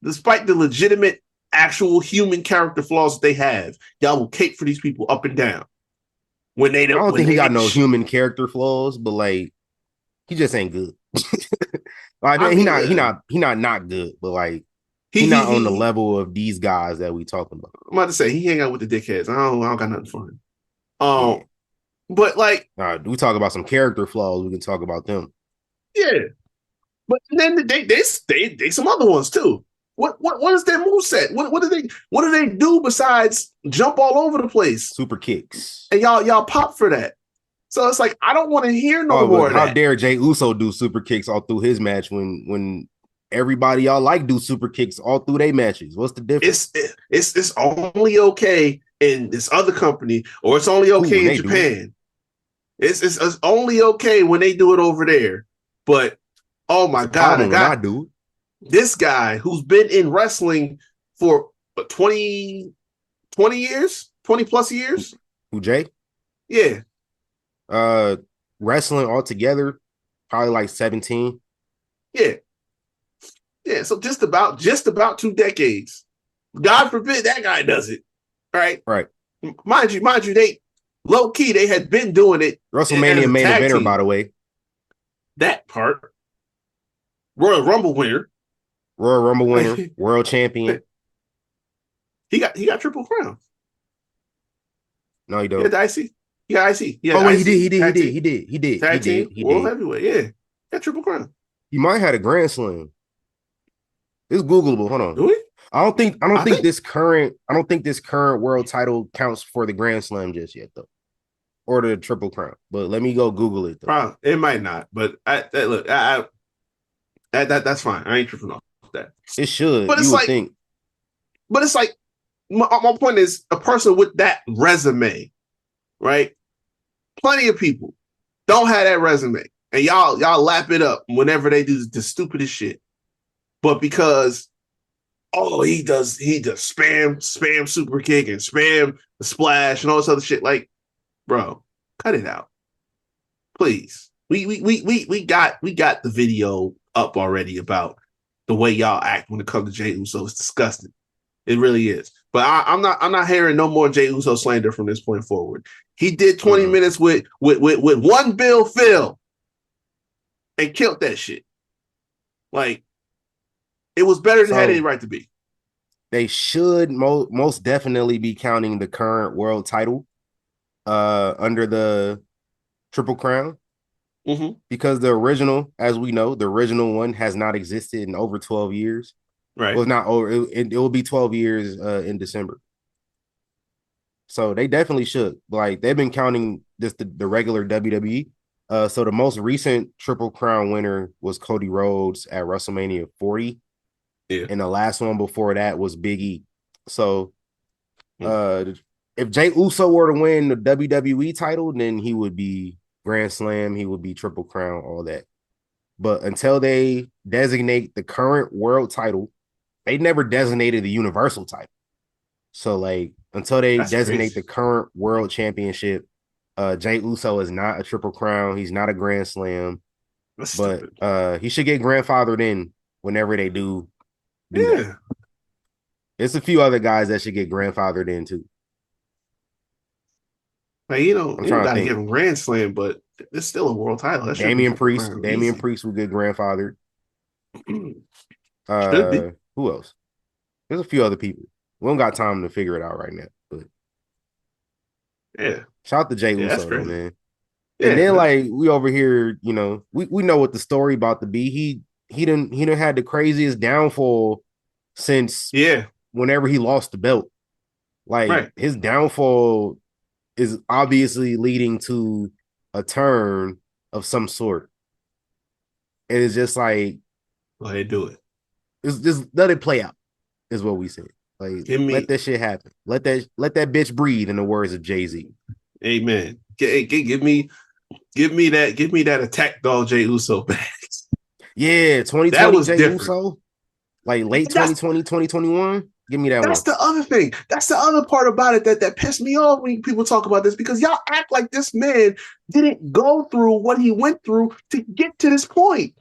despite the legitimate actual human character flaws that they have, y'all will cake for these people up and down. When they don't, I don't think he got no human character flaws, but like he just ain't good. Like he not good, but like he not on the level of these guys that we talking about. I'm about to say he hang out with the dickheads. I don't got nothing for him. Yeah. But like, we talk about some character flaws. We can talk about them. Yeah, but then they some other ones too. What is their moveset? What do they do besides jump all over the place? Super kicks. And y'all pop for that. So it's like I don't want to hear no more of that. How dare Jey Uso do super kicks all through his match when everybody y'all like do super kicks all through their matches? What's the difference? It's only okay in this other company, or it's only okay in Japan. It's only okay when they do it over there. But oh my God, I do it. This guy who's been in wrestling for 20 years, 20 plus years. Who, Jay? Yeah. Wrestling altogether, probably like 17. Yeah. Yeah. So just about 2 decades. God forbid that guy does it. Right. Right. Mind you, they low key, they had been doing it. WrestleMania main eventer, by the way. That part. Royal Rumble winner. World champion. He got Triple Crown. No, he don't. He got the IC. He got IC. He did. Tag team, World Heavyweight. Yeah. Got Triple Crown. He might have had a Grand Slam. It's Googleable. Hold on. Do we? I don't think this current world title counts for the Grand Slam just yet though. Or the Triple Crown. But let me go Google it though. Probably. It might not, but that's fine. I ain't tripping off that. It should. But it's think. But it's like my point is a person with that resume, right? Plenty of people don't have that resume, and y'all lap it up whenever they do the stupidest shit. But because he does spam super kick and spam the splash and all this other shit, like, bro, cut it out, please. We got the video up already about the way y'all act when it comes to Jey Uso. It's disgusting. It really is. But I'm not hearing no more Jey Uso slander from this point forward. He did 20 minutes with one Bill Phil and killed that shit. Like, it was better than had any right to be. They should most definitely be counting the current world title under the Triple Crown. Because the original, as we know, the original one has not existed in over 12 years. Right. Well, not over. It will be 12 years in December. So they definitely should. Like, they've been counting just the regular WWE. So the most recent Triple Crown winner was Cody Rhodes at WrestleMania 40. Yeah. And the last one before that was Big E. So if Jey Uso were to win the WWE title, then he would be Grand Slam, he would be Triple Crown, all that. But until they designate the current world title, they never designated the Universal title. So, like, until they designate the current world championship, Jey Uso is not a Triple Crown. He's not a Grand Slam. That's but stupid. He should get grandfathered in whenever they do that. There's a few other guys that should get grandfathered in too. Like, you don't got to give him Grand Slam, but it's still a world title. That Damian Priest will get grandfathered. Who else? There's a few other people. We don't got time to figure it out right now. But yeah, shout out to Jey Uso, though, man. Yeah, and then like we over here, we know what the story about to be. He didn't had the craziest downfall since whenever he lost the belt. Like his downfall is obviously leading to a turn of some sort. And it's just like, go ahead, do it. it's just let it play out, is what we said. Like, Give let me, that shit happen. Let that bitch breathe, in the words of Jay-Z. amen. Give me that attack dog Jey Uso back. Yeah, That 2020 was Jay different. Uso. Like late That's 2020, 2021. Give me that that's one. the other thing. That's the other part about it that pissed me off when people talk about this, because y'all act like this man didn't go through what he went through to get to this point.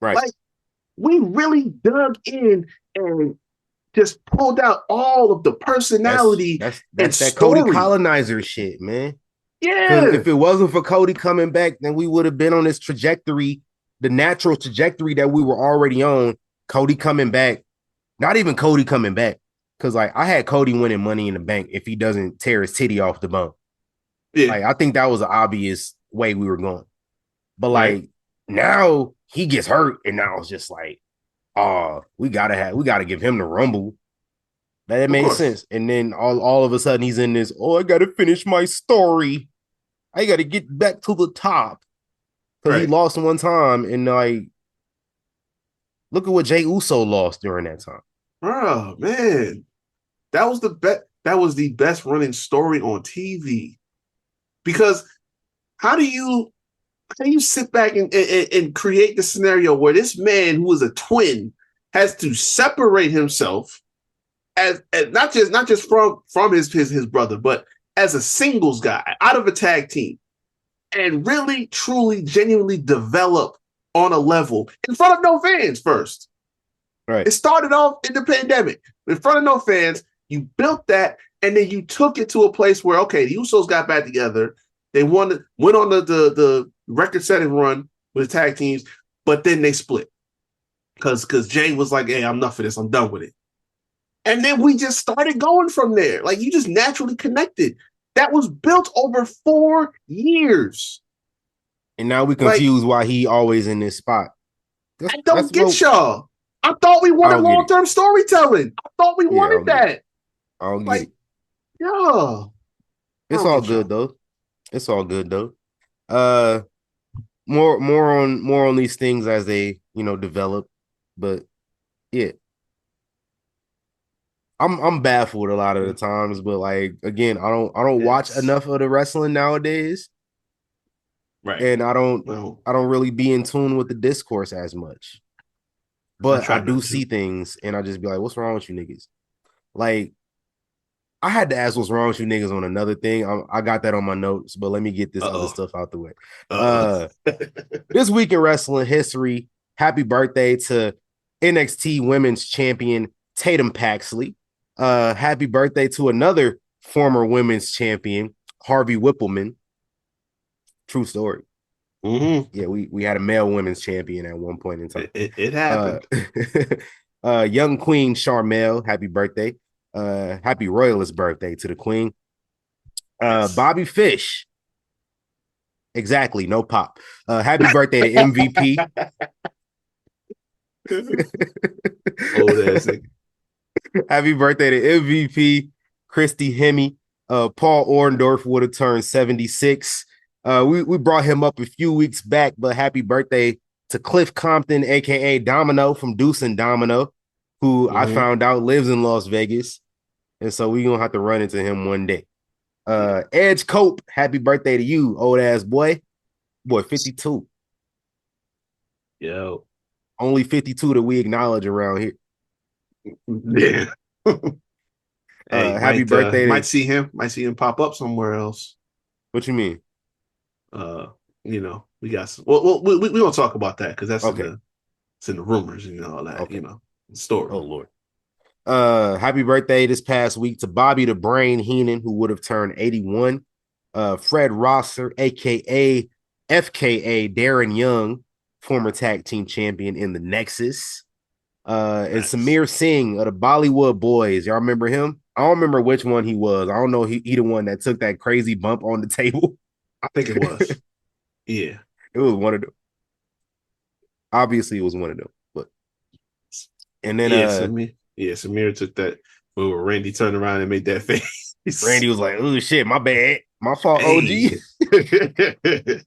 Right. Like, we really dug in and just pulled out all of the personality That's and that Cody story. colonizer shit, man. Because Yeah. if it wasn't for Cody coming back, then we would have been on this trajectory, the natural trajectory that we were already on. Cody coming back, not even Cody coming back. Because like I had Cody winning Money in the Bank if he doesn't tear his titty off the bone. Yeah. Like I think that was an obvious way we were going. But Right. like now he gets hurt, and now it's just like, oh, we gotta give him the Rumble. That Of made course. sense. And then all of a sudden he's in this, oh, I gotta finish my story. I gotta get back to the top. Because he Right. lost one time, and like look at what Jey Uso lost during that time. Oh man. That was the best running story on TV. Because how do you sit back and create the scenario where this man who is a twin has to separate himself as not just from his brother, but as a singles guy out of a tag team, and really truly genuinely develop on a level in front of no fans first. Right. It started off in the pandemic in front of no fans. You built that, and then you took it to a place where, okay, the Usos got back together. They went on the record-setting run with the tag teams, but then they split because Jay was like, "Hey, I'm enough for this. I'm done with it." And then we just started going from there. Like, you just naturally connected. That was built over 4 years. And now we Like, confused why he always in this spot. I That's don't what get y'all. I thought we I wanted don't get it. long-term storytelling. I thought we Yeah, I wanted don't get it. that. I don't get Like, it. yeah. I It's don't all get good y'all. though. It's all good though. Uh more on these things as they, develop. But yeah. I'm baffled a lot of the times, but like again, I don't watch It's enough of the wrestling nowadays, right. and I don't Well, I don't really be in tune with the discourse as much. I But I try do not see to. things and I just be like, what's wrong with you niggas? Like I had to ask what's wrong with you niggas on another thing. I got that on my notes, but let me get this other Uh-oh. stuff out the way. Uh-oh. This week in wrestling history, happy birthday to NXT Women's Champion Tatum Paxley. Happy birthday to another former women's champion, Harvey Whippleman. True story. Mm-hmm. Yeah, we had a male women's champion at one point in time. It Uh, happened. young Queen Charmel, happy birthday. Happy Royalist birthday to the Queen. Yes. Bobby Fish. Exactly, no pop. Happy birthday to MVP. Old ass nigga. Happy birthday to MVP, Christy Hemme. Paul Orndorff would have turned 76. We brought him up a few weeks back, but happy birthday to Cliff Compton, aka Domino from Deuce and Domino, who I Mm-hmm. found out lives in Las Vegas. And so we're gonna have to run into him one day. Yeah. Edge Cope, happy birthday to you, old ass boy. Boy, 52. Yo. Only 52 that we acknowledge around here. Yeah. Hey, Happy birthday might to see him. Might see him pop up somewhere else. what you mean? We got some. Well, we don't talk about that because that's Okay. in the rumors and all that. Okay. Story. Oh Lord. Happy birthday this past week to Bobby the Brain Heenan, who would have turned 81. Fred Rosser, aka FKA Darren Young, former tag team champion in the Nexus. And Nice. Samir Singh of the Bollywood Boys. Y'all remember him? I don't remember which one he was. I don't know. He the one that took that crazy bump on the table. I think it was. Yeah. It was one of them. Obviously, it was one of them. But and then Samir took that. Where Randy turned around and made that face. Randy was like, "Oh shit, my bad." My fault, Hey. OG.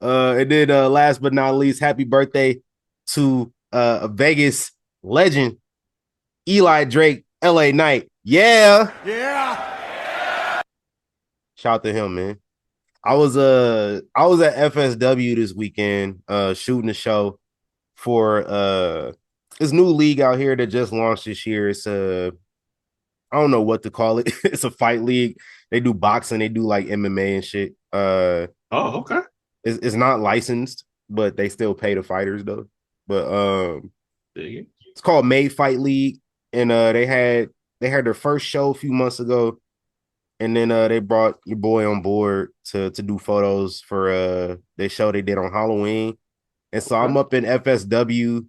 And then last but not least, happy birthday to a Vegas legend, Eli Drake, LA Knight. Yeah. Yeah. Shout out to him, man. I was at FSW this weekend, shooting a show for this new league out here that just launched this year. It's I don't know what to call it. It's a fight league. They do boxing, they do like MMA and shit. Oh, okay. It's not licensed, but they still pay the fighters though. But it's called Made Fight League, and they had their first show a few months ago, and then they brought your boy on board to do photos for their show they did on Halloween. And so I'm up in FSW,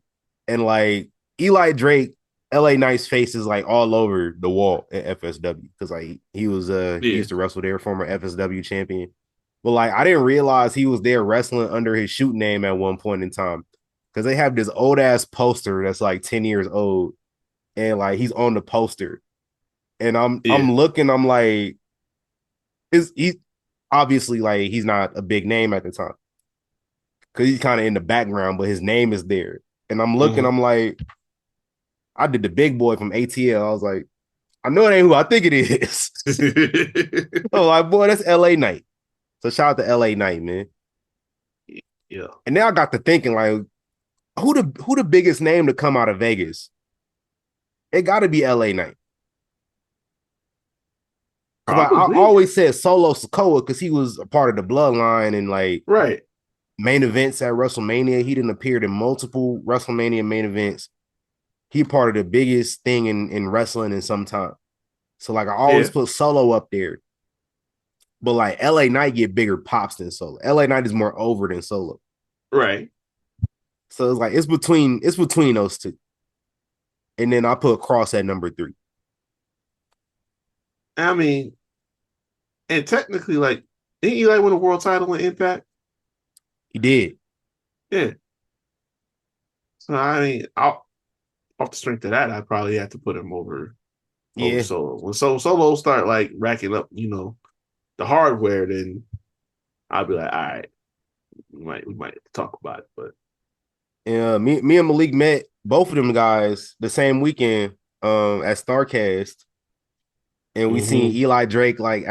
and like Eli Drake, LA Knight's face is like all over the wall at FSW because like he used to wrestle there, former FSW champion. But like I didn't realize he was there wrestling under his shoot name at one point in time. Because they have this old ass poster that's like 10 years old, and like he's on the poster. And I'm looking, I'm like, he's obviously like he's not a big name at the time. Cause he's kind of in the background, but his name is there. And I'm looking, I'm like, I did the big boy from ATL. I was like, I know it ain't who I think it is. I'm like, boy, that's LA Knight. So shout out to LA Knight, man. Yeah. And now I got to thinking, like, who the biggest name to come out of Vegas? It got to be LA Knight. Like, I always said Solo Sikoa because he was a part of the bloodline and like main events at WrestleMania. He didn't appear in multiple WrestleMania main events. He part of the biggest thing in wrestling in some time. So like I always put Solo up there. But like LA Knight get bigger pops than Solo. LA Knight is more over than Solo. Right. So it's like it's between those two. And then I put Cross at number 3. I mean, and technically, like, didn't Eli win a world title in Impact? He did. Yeah. So I mean, off the strength of that, I'd probably have to put him over Solo. When Solo start like racking up, the hardware, then I'll be like, all right, we might talk about it. But me and Malik met both of them guys the same weekend at Starcast, and we seen Eli Drake like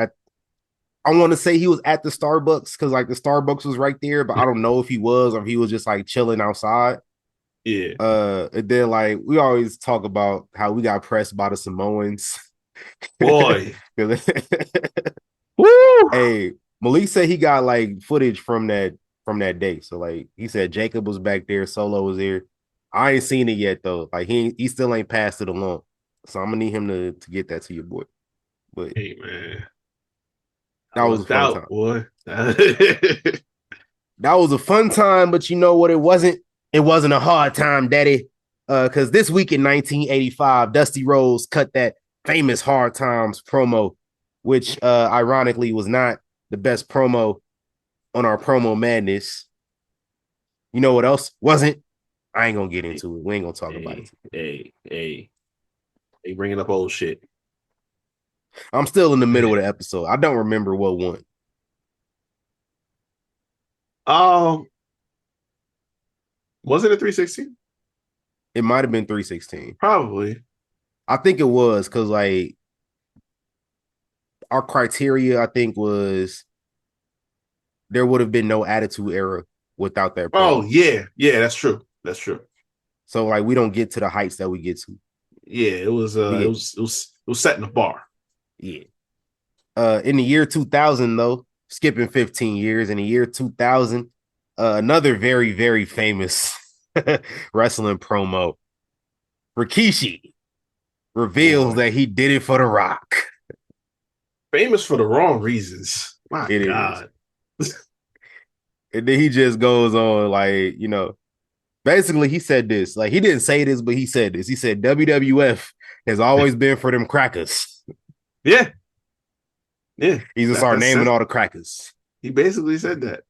I want to say he was at the Starbucks because like the Starbucks was right there, but I don't know if he was or if he was just like chilling outside. Yeah. And then like we always talk about how we got pressed by the Samoans. Boy. Woo! Hey, Malik said he got like footage from that day. So like he said Jacob was back there, Solo was there. I ain't seen it yet though. Like he still ain't passed it along. So I'm gonna need him to get that to your boy. But hey man. That was a fun time. Boy. That was a fun time, but you know what it wasn't? It wasn't a hard time, daddy. Because this week in 1985, Dusty Rhodes cut that famous Hard Times promo, which ironically was not the best promo on our promo madness. You know what else wasn't? I ain't gonna get into it. We ain't gonna talk about it. Hey, bringing up old shit. I'm still in the middle of the episode. I don't remember what won. Was it a 316? It might have been 316. Probably. I think it was because like our criteria, I think, was there would have been no Attitude Era without that. Oh yeah, that's true. That's true. So like we don't get to the heights that we get to. Yeah, it was setting the bar. Yeah. In the year 2000, though, skipping 15 years, in the year 2000, another very, very famous wrestling promo. Rikishi reveals that he did it for The Rock. Famous for the wrong reasons. My God. And then he just goes on like, basically he said this. Like he didn't say this, but he said this. He said WWF has always been for them crackers. Yeah. He just started naming all the crackers. He basically said that.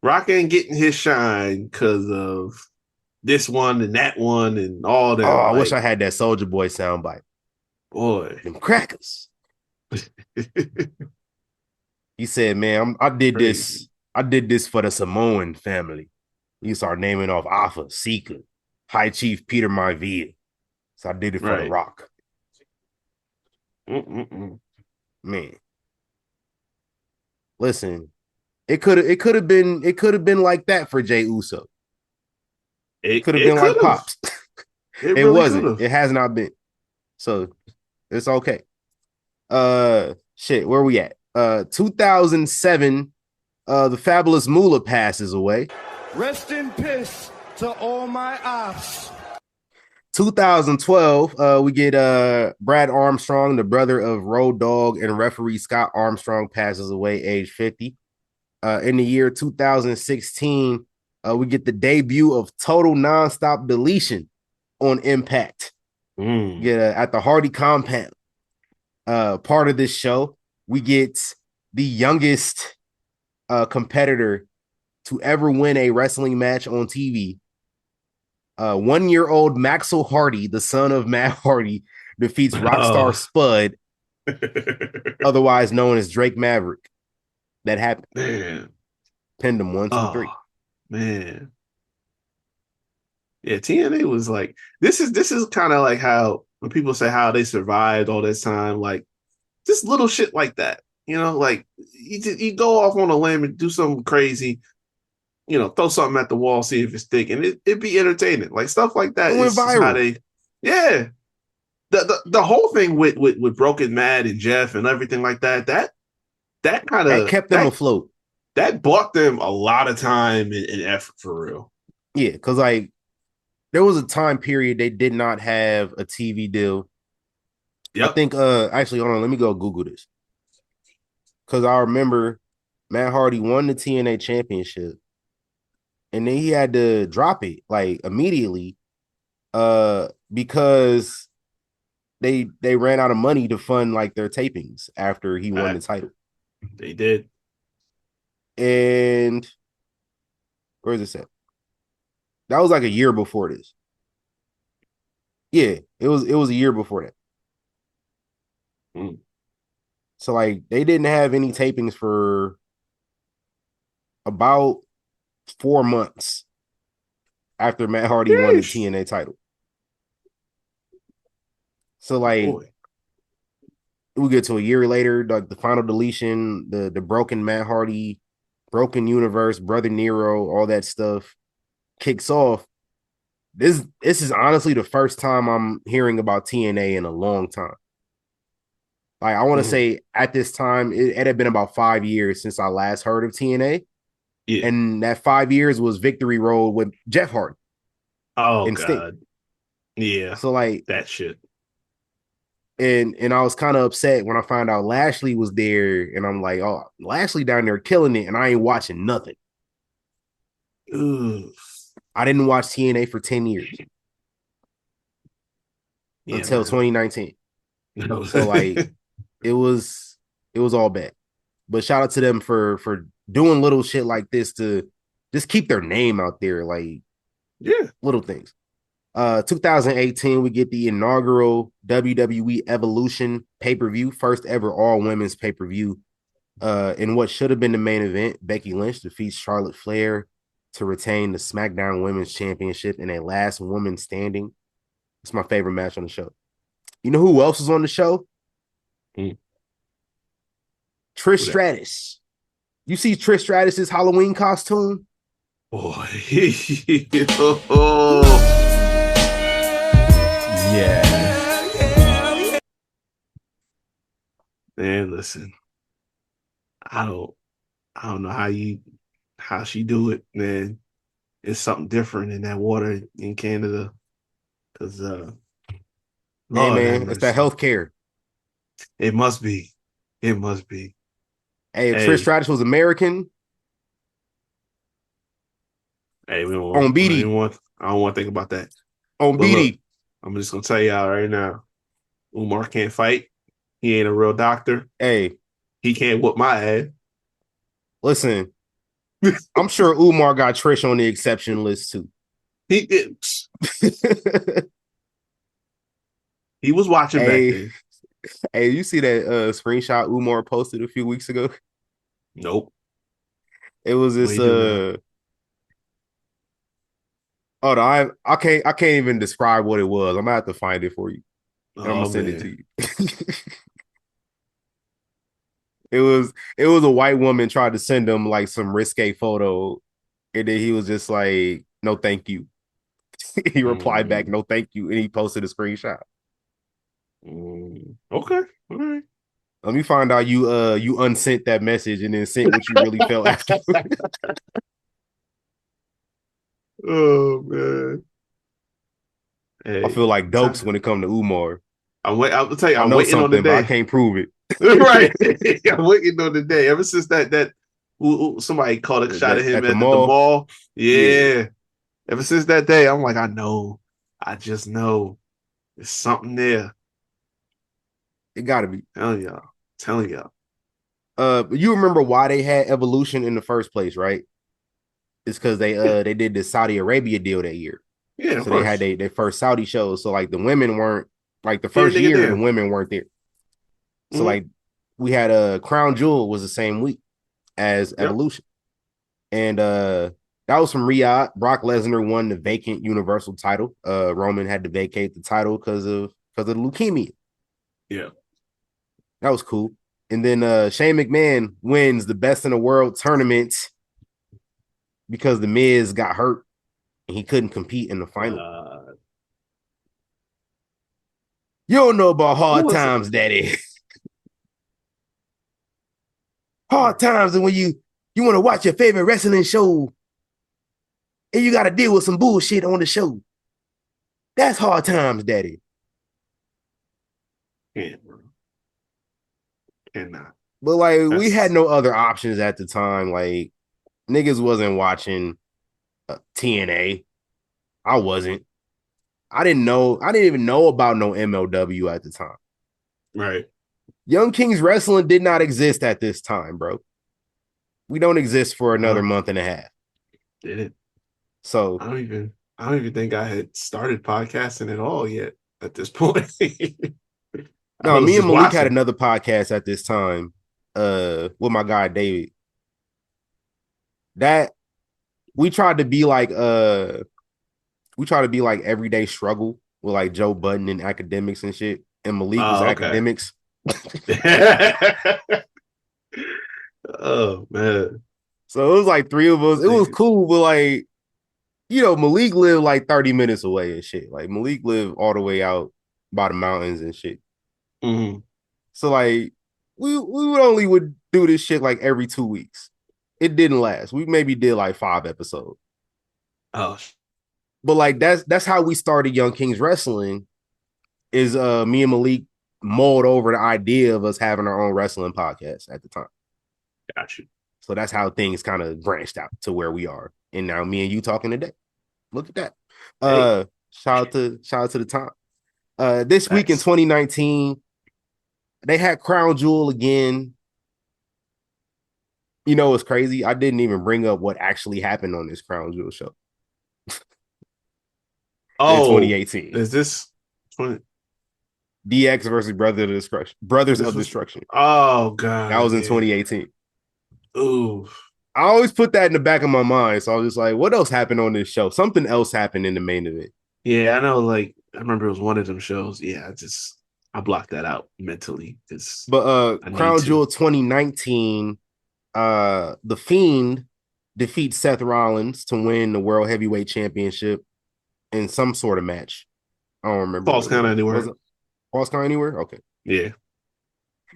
Rock ain't getting his shine because of this one and that one and all that. Oh, I wish I had that Soldier Boy soundbite. Boy. Them crackers. He said, "Man, I did Crazy. this. I did this for the Samoan family." You start naming off Alpha, Sika, High Chief Peter Maivia. So I did it for The Right. Rock. Mm-mm-mm. Man, listen, it could have been like that for Jay Uso. It could have It been could like have. Pops. It It really could wasn't. have. It has not been. So it's okay. Shit, where we at? 2007, the Fabulous Moolah passes away. Rest in peace to all my ops. 2012, we get Brad Armstrong, the brother of Road Dogg and referee Scott Armstrong, passes away age 50. In the year 2016, we get the debut of Total Nonstop Deletion on Impact. Get at the Hardy compound. Part of this show, we get the youngest competitor to ever win a wrestling match on TV. 1-year-old Maxwell Hardy, the son of Matt Hardy, defeats Rockstar Spud, otherwise known as Drake Maverick. That happened. Man. Pinned him 1, 2, 3. Man. Yeah, TNA was like this is kind of like how when people say how they survived all this time, like just little shit like that. Like you go off on a limb and do something crazy, throw something at the wall, see if it's stick, and it'd be entertaining. Like stuff like that It went is how viral. yeah. The whole thing with Broken Mad and Jeff and everything like that kind That of kept them afloat. that bought them a lot of time and effort for real. Yeah, because like there was a time period they did not have a TV deal. Yep. I think actually hold on, let me go Google this. Because I remember Matt Hardy won the TNA championship and then he had to drop it like immediately because they ran out of money to fund like their tapings after he won the title. They did. And where is this at? That was like a year before this. Yeah, it was a year before that. So like they didn't have any tapings for about 4 months after Matt Hardy won the TNA title. So like we get to a year later, like the final deletion, the broken Matt Hardy, broken universe, Brother Nero, all that stuff kicks off. This is honestly the first time I'm hearing about TNA in a long time. Like I want to say at this time, it had been about 5 years since I last heard of TNA. Yeah. And that 5 years was Victory Road with Jeff Hardy. Oh, and God. Sting. Yeah. So like that shit. And I was kind of upset when I found out Lashley was there. And I'm like, oh, Lashley down there killing it. And I ain't watching nothing. Ooh. I didn't watch TNA for 10 years. Until 2019. So like it was all bad. But shout out to them for doing little shit like this to just keep their name out there. Like, yeah, little things. 2018, we get the inaugural WWE Evolution pay-per-view, first ever all women's pay-per-view. In what should have been the main event, Becky Lynch defeats Charlotte Flair to retain the SmackDown Women's Championship in a last woman standing. It's my favorite match on the show. You know who else was on the show? Trish Stratus. You see Trish Stratus's Halloween costume? Boy. Yeah. Man, listen. I don't know how she do it, man. It's something different in that water in Canada. Cause hey man, it's that healthcare. It must be. It must be. Hey, if Trish Stratus was American. Hey, we don't on BD. I don't want to think about that. On but BD. Look, I'm just gonna tell y'all right now. Umar can't fight. He ain't a real doctor. Hey. He can't whoop my ass. Listen, I'm sure Umar got Trish on the exception list too. He did. He was watching back then. Hey, you see that screenshot Umar posted a few weeks ago? Nope. It was What this he do now? oh no, I can't even describe what it was. I'm gonna have to find it for you. And I'm gonna Oh send it to man. you. it was a white woman tried to send him like some risque photo, and then he was just like, no, thank you. He replied back, Mm, no, thank you, and he posted a screenshot. okay. All right. Let me find out you unsent that message and then sent what you really felt after. Oh man. I Hey, feel like t- Dokes when it comes to Umar. I'll tell you, I I'm know waiting on the something, but I day. can't prove it. Right. I'm waiting on the day. Ever since that somebody caught a shot at him At the at the mall, mall. yeah, Yeah. Ever since that day, I'm like, I know. I just know there's something there. it gotta be. Telling y'all. Telling y'all. You remember why they had Evolution in the first place, right? It's because Yeah. they did the Saudi Arabia deal that year. Yeah, of So they had course. their first Saudi shows. So like the women weren't like the Yeah, first nigga year, the damn. women weren't there. So Mm-hmm. like we had a Crown Jewel was the same week as Yep. Evolution. And that was from Riyadh. Brock Lesnar won the vacant Universal title. Roman had to vacate the title because of the leukemia. Yeah. That was cool. And then Shane McMahon wins the Best in the World tournament because the Miz got hurt and he couldn't compete in the final. Uh, You don't know about who hard was it? times, Daddy. Hard times are when you want to watch your favorite wrestling show and you got to deal with some bullshit on the show. That's hard times, Daddy. Can't, bro. Cannot. But like we had That's no other options at the time. Like niggas wasn't watching TNA. I wasn't. I didn't know. I didn't even know about no MLW at the time. right. Young Kings Wrestling did not exist at this time, bro. We don't exist for another No, month and a half. did it. So I don't even think I had started podcasting at all yet at this point. I no, was me and just Malik had watching. another podcast at this time, with my guy David. That we tried to be like everyday struggle with like Joe Budden and academics and shit. And Malik was Oh, okay. academics. Oh man. So it was like three of us. It was Nigga. cool, but like, Malik lived like 30 minutes away and shit. Like Malik lived all the way out by the mountains and shit. Mhm. So like we would only would do this shit like every 2 weeks. It didn't last. We maybe did like 5 episodes. Oh, But like that's how we started Young Kings Wrestling. Is me and Malik mulled over the idea of us having our own wrestling podcast at the time. got you. So that's how things kind of branched out to where we are. And now me and you talking today. Look at that. Hey, Shout out to the time. This week in thanks. 2019, they had Crown Jewel again. You know what's crazy? I didn't even bring up what actually happened on this Crown Jewel show in Oh, 2018. is this 20? DX versus Brothers This of was Destruction. oh That god, was in yeah. 2018. Ooh. I always put that in the back of my mind. So I was just like, what else happened on this show? Something else happened in the main event. Yeah, I know, like I remember it was one of them shows. Yeah, I blocked that out mentally because But I need Crown to. Jewel 2019, The Fiend defeats Seth Rollins to win the World Heavyweight Championship in some sort of match. I don't remember False what it count was. Was anywhere. it Falls Count Anywhere? Okay. Yeah.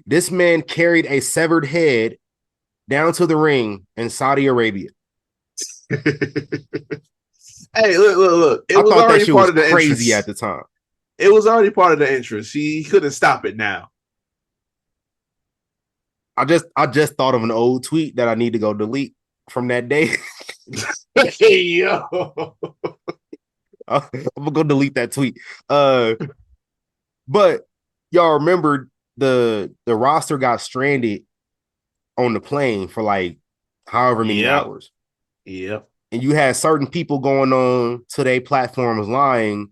This man carried a severed head down to the ring in Saudi Arabia. Hey, look. It I was thought that already shit part was of the crazy at entrance. the time. It was already part of the entrance. He couldn't stop it now. I just thought of an old tweet that I need to go delete from that day. Hey, yo. I'm gonna go delete that tweet. But y'all remember the roster got stranded on the plane for like however many Yep. hours. Yep. And you had certain people going on to their platforms lying,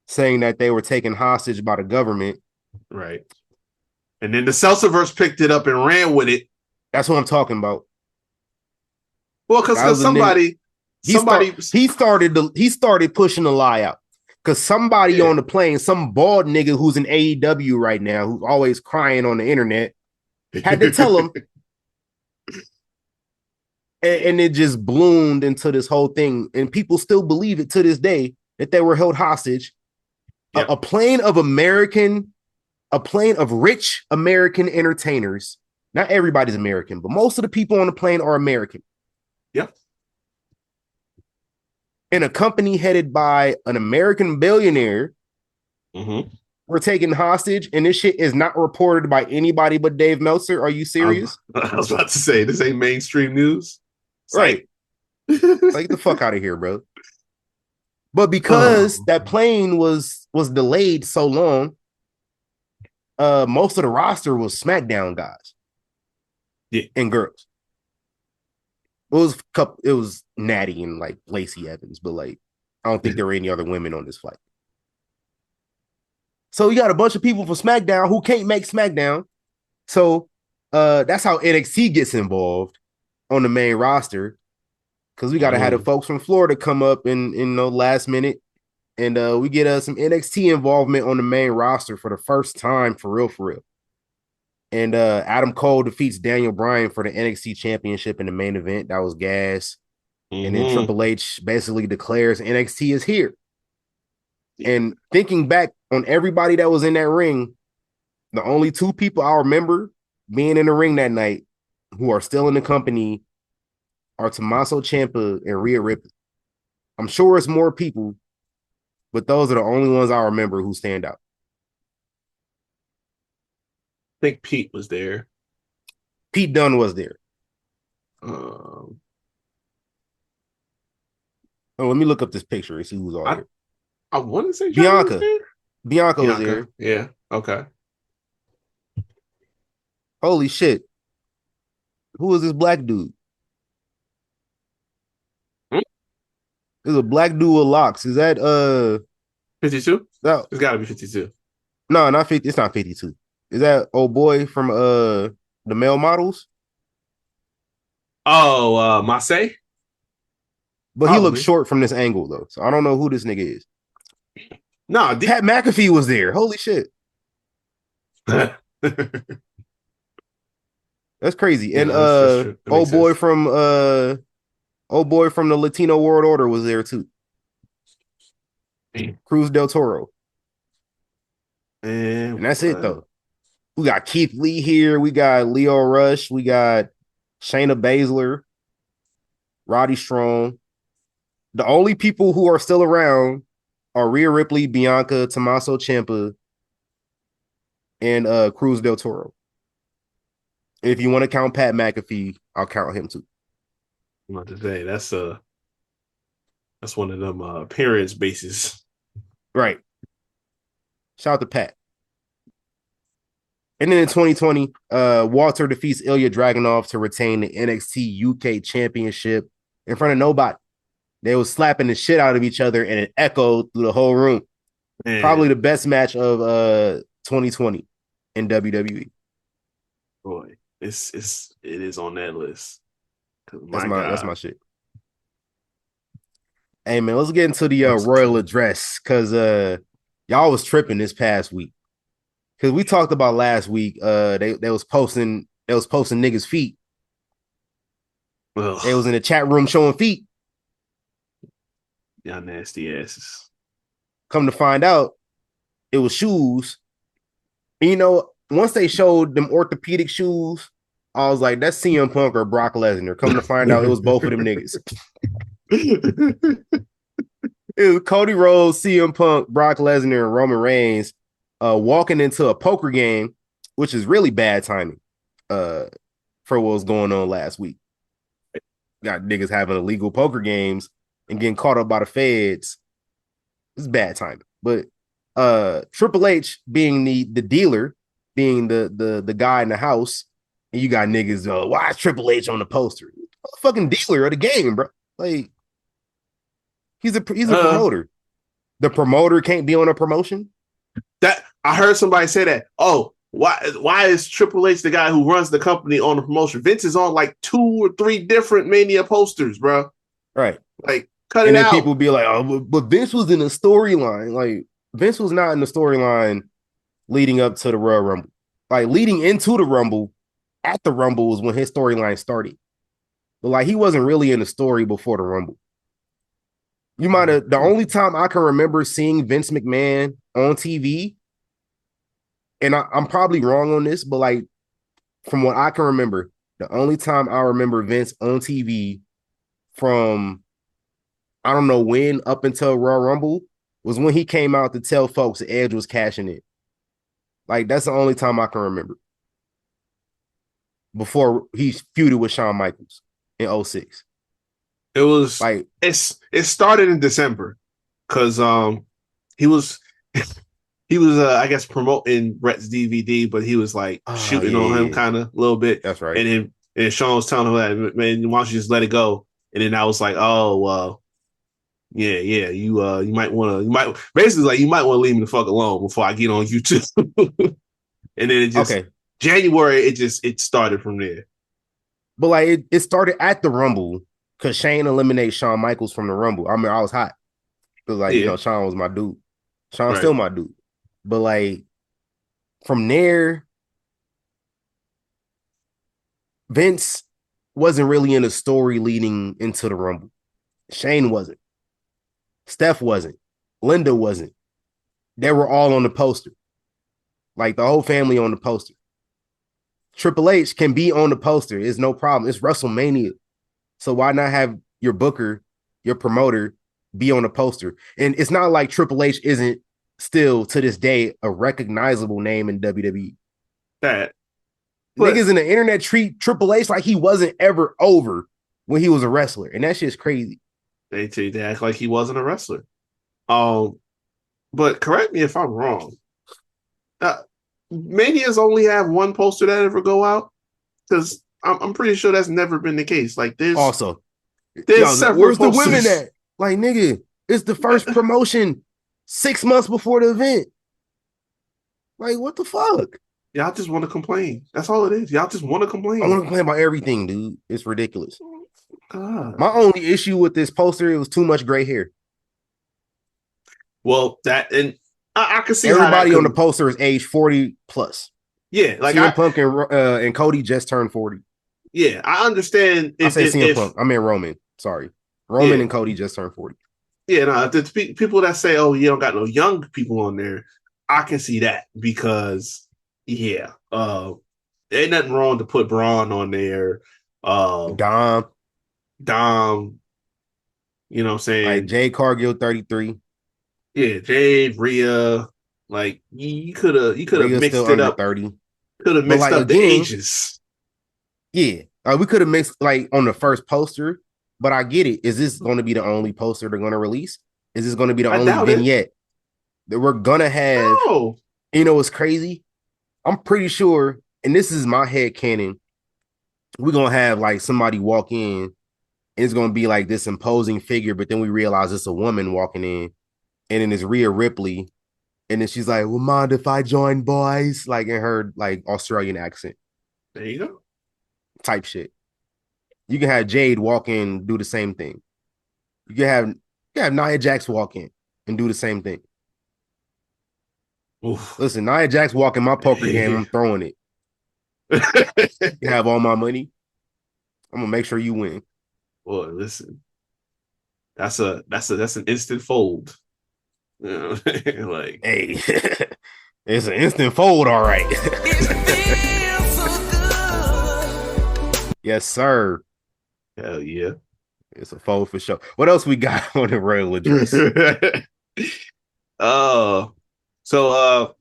saying that they were taken hostage by the government. Right. And then the Seltzerverse picked it up and ran with it. That's what I'm talking about. Well, because somebody he started pushing the lie out. Because somebody on the plane, some bald nigga who's in AEW right now, who's always crying on the internet, had to tell him. And it just bloomed into this whole thing. And people still believe it to this day that they were held hostage. Yep. A plane of rich American entertainers. Not everybody's American, but most of the people on the plane are American. Yep. And a company headed by an American billionaire were taken hostage, and this shit is not reported by anybody but Dave Meltzer. Are you serious? I was about to say, this ain't mainstream news. Right. Like, get the fuck out of here, bro. But because that plane was delayed so long, most of the roster was SmackDown guys. Yeah. And girls. It was Natty and like Lacey Evans, but like I don't think there were any other women on this flight. So you got a bunch of people from SmackDown who can't make SmackDown. So that's how NXT gets involved on the main roster. Because we gotta have the folks from Florida come up in the last minute. And we get some NXT involvement on the main roster for the first time, for real. And Adam Cole defeats Daniel Bryan for the NXT championship in the main event. That was gas. And then Triple H basically declares NXT is here. And thinking back on everybody that was in that ring, the only two people I remember being in the ring that night who are still in the company are Tommaso Ciampa and Rhea Ripley. I'm sure it's more people, but those are the only ones I remember who stand out. I think Pete was there. Pete Dunne was there. Um, let me look up this picture and see who's all there. I want to say Bianca. Bianca was there. Yeah. Okay. Holy shit. Who is this black dude? There's a black dude with locks. Is that 52? No. It's gotta be 52. No, not 50. It's not 52. Is that old boy from the male models? Oh, Marseille? But he looks short from this angle though. So I don't know who this nigga is. No, Pat McAfee was there. Holy shit. That's crazy. Yeah, and that's old boy from the Latino World Order was there too. Cruz del Toro. And that's it though. We got Keith Lee here. We got Leo Rush. We got Shayna Baszler, Roddy Strong. The only people who are still around are Rhea Ripley, Bianca, Tommaso Ciampa, and Cruz del Toro. If you want to count Pat McAfee, I'll count him too. I'm about to say that's one of them appearance bases. Right. Shout out to Pat. And then in 2020, Walter defeats Ilya Dragunov to retain the NXT UK Championship in front of nobody. They was slapping the shit out of each other, and it echoed through the whole room. Man. Probably the best match of 2020 in WWE. Boy, it is on that list. That's my shit. Hey man, let's get into the royal address because y'all was tripping this past week. Because we talked about last week, they was posting niggas' feet. Ugh. They was in the chat room showing feet. Y'all nasty asses. Come to find out, it was shoes. And, you know, once they showed them orthopedic shoes, I was like, that's CM Punk or Brock Lesnar. Come to find out, it was both of them niggas. It was Cody Rhodes, CM Punk, Brock Lesnar, and Roman Reigns walking into a poker game, which is really bad timing for what was going on last week. Got niggas having illegal poker games and getting caught up by the feds. It's bad timing. But Triple H being the dealer, being the guy in the house, and you got niggas, why is Triple H on the poster? Fucking dealer of the game, bro. Like, he's a promoter. The promoter can't be on a promotion? That I heard somebody say that. Oh, Why is Triple H the guy who runs the company on the promotion? Vince is on like 2 or 3 different Mania posters, bro. Right. Like, cut And it then out. people be like, oh, but Vince was in the storyline. Like, Vince was not in the storyline leading up to the Royal Rumble. Like, leading into the Rumble, at the Rumble was when his storyline started. But like, he wasn't really in the story before the Rumble. You might have, the only time I can remember seeing Vince McMahon on TV, and I'm probably wrong on this, but like, from what I can remember, the only time I remember Vince on TV from I don't know when up until Royal Rumble was when he came out to tell folks that Edge was cashing in. Like, that's the only time I can remember. Before he feuded with Shawn Michaels in 06. It was like it started in December because he was I guess promoting Rhett's DVD, but he was like shooting on him kind of a little bit. That's right. And then Sean was telling him that, man, why don't you just let it go? And then I was like, oh well, yeah, you might want to basically like you might want to leave me the fuck alone before I get on YouTube. And then it just January it started from there. But like it started at the Rumble because Shane eliminated Shawn Michaels from the Rumble. I mean, I was hot because like you know Shawn was my dude. Shawn's still my dude. But like from there, Vince wasn't really in a story leading into the Rumble. Shane wasn't. Steph wasn't. Linda wasn't. They were all on the poster. Like the whole family on the poster. Triple H can be on the poster. It's no problem. It's WrestleMania. So why not have your booker, your promoter, be on the poster? And it's not like Triple H isn't still to this day a recognizable name in WWE. Niggas in the internet treat Triple H like he wasn't ever over when he was a wrestler. And that shit's crazy. They act like he wasn't a wrestler. But correct me if I'm wrong. Manias only have one poster that ever go out? Because I'm pretty sure that's never been the case. Like there's several where's posters. The women at? Like, nigga, it's the first promotion 6 months before the event. Like, what the fuck? Y'all just want to complain. That's all it is. Y'all just want to complain. I want to complain about everything, dude. It's ridiculous. God. My only issue with this poster, it was too much gray hair. Well, that and I can see everybody on the poster is age 40 plus. Yeah, like CM Punk and Cody just turned 40. Yeah, I understand. I said CM Punk. I mean Roman. Sorry, Roman and Cody just turned 40. Yeah, no, the people that say, "Oh, you don't got no young people on there," I can see that because, ain't nothing wrong to put Braun on there. Dom, you know what I'm saying? Like Jade Cargill, 33. Yeah, Jade, Rhea, like you could have mixed it up. 30. Could have mixed up the ages. Yeah, we could have mixed like on the first poster, but I get it. Is this going to be the only poster they're going to release? Is this going to be the only vignette that we're gonna have? No. You know what's crazy? I'm pretty sure, and this is my head canon. We're gonna have like somebody walk in, and it's gonna be like this imposing figure, but then we realize it's a woman walking in, and then it's Rhea Ripley, and then she's like, "Well, mind if I join, boys?" Like in her like Australian accent. There you go. Type shit. You can have Jade walk in, do the same thing. You can have Nia Jax walk in and do the same thing. Oof. Listen, Nia Jax walk in my poker game, I'm throwing it. You have all my money. I'm gonna make sure you win. Boy, listen. That's an instant fold. You know, like, hey, it's an instant fold, all right. Yes, sir. Hell yeah. It's a fold for sure. What else we got on the royal address? So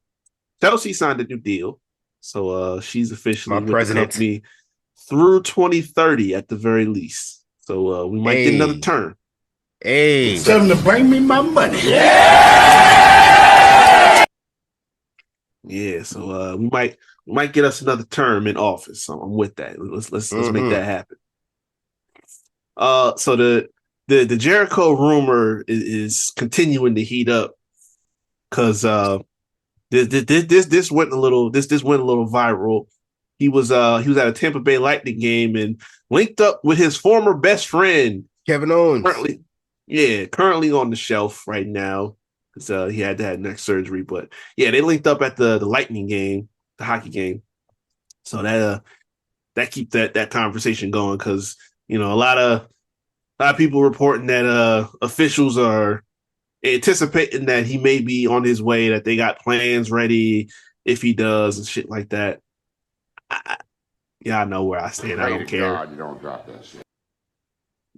Chelsea signed a new deal. So she's officially my president. The company through 2030 at the very least. So we might get another turn. Hey, tell them to bring me my money. Yeah, so we might get us another term in office. So I'm with that. Let's make that happen. So the Jericho rumor is continuing to heat up because This went a little viral. He was at a Tampa Bay Lightning game and linked up with his former best friend Kevin Owens. Currently on the shelf right now because he had to have neck surgery. But yeah, they linked up at the Lightning game, the hockey game. So that keep that conversation going because a lot of people reporting that officials are anticipating that he may be on his way, that they got plans ready if he does and shit like that. I know where I stand. I don't care. God, you don't drop that shit.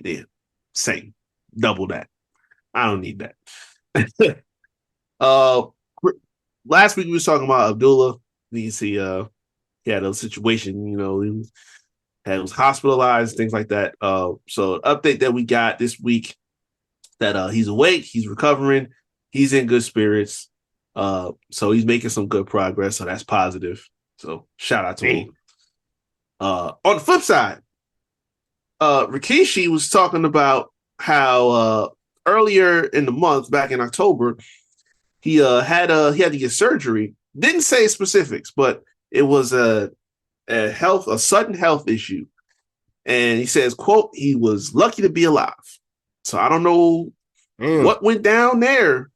Yeah, same, double that. I don't need that. Last week we was talking about Abdullah. He had a situation. He was hospitalized, things like that. So update that we got this week that he's awake, he's recovering, he's in good spirits. So he's making some good progress. So that's positive. So shout out to him. On the flip side, Rikishi was talking about how earlier in the month, back in October, he had to get surgery. Didn't say specifics, but it was a sudden health issue. And he says, quote, he was lucky to be alive. So I don't know what went down there,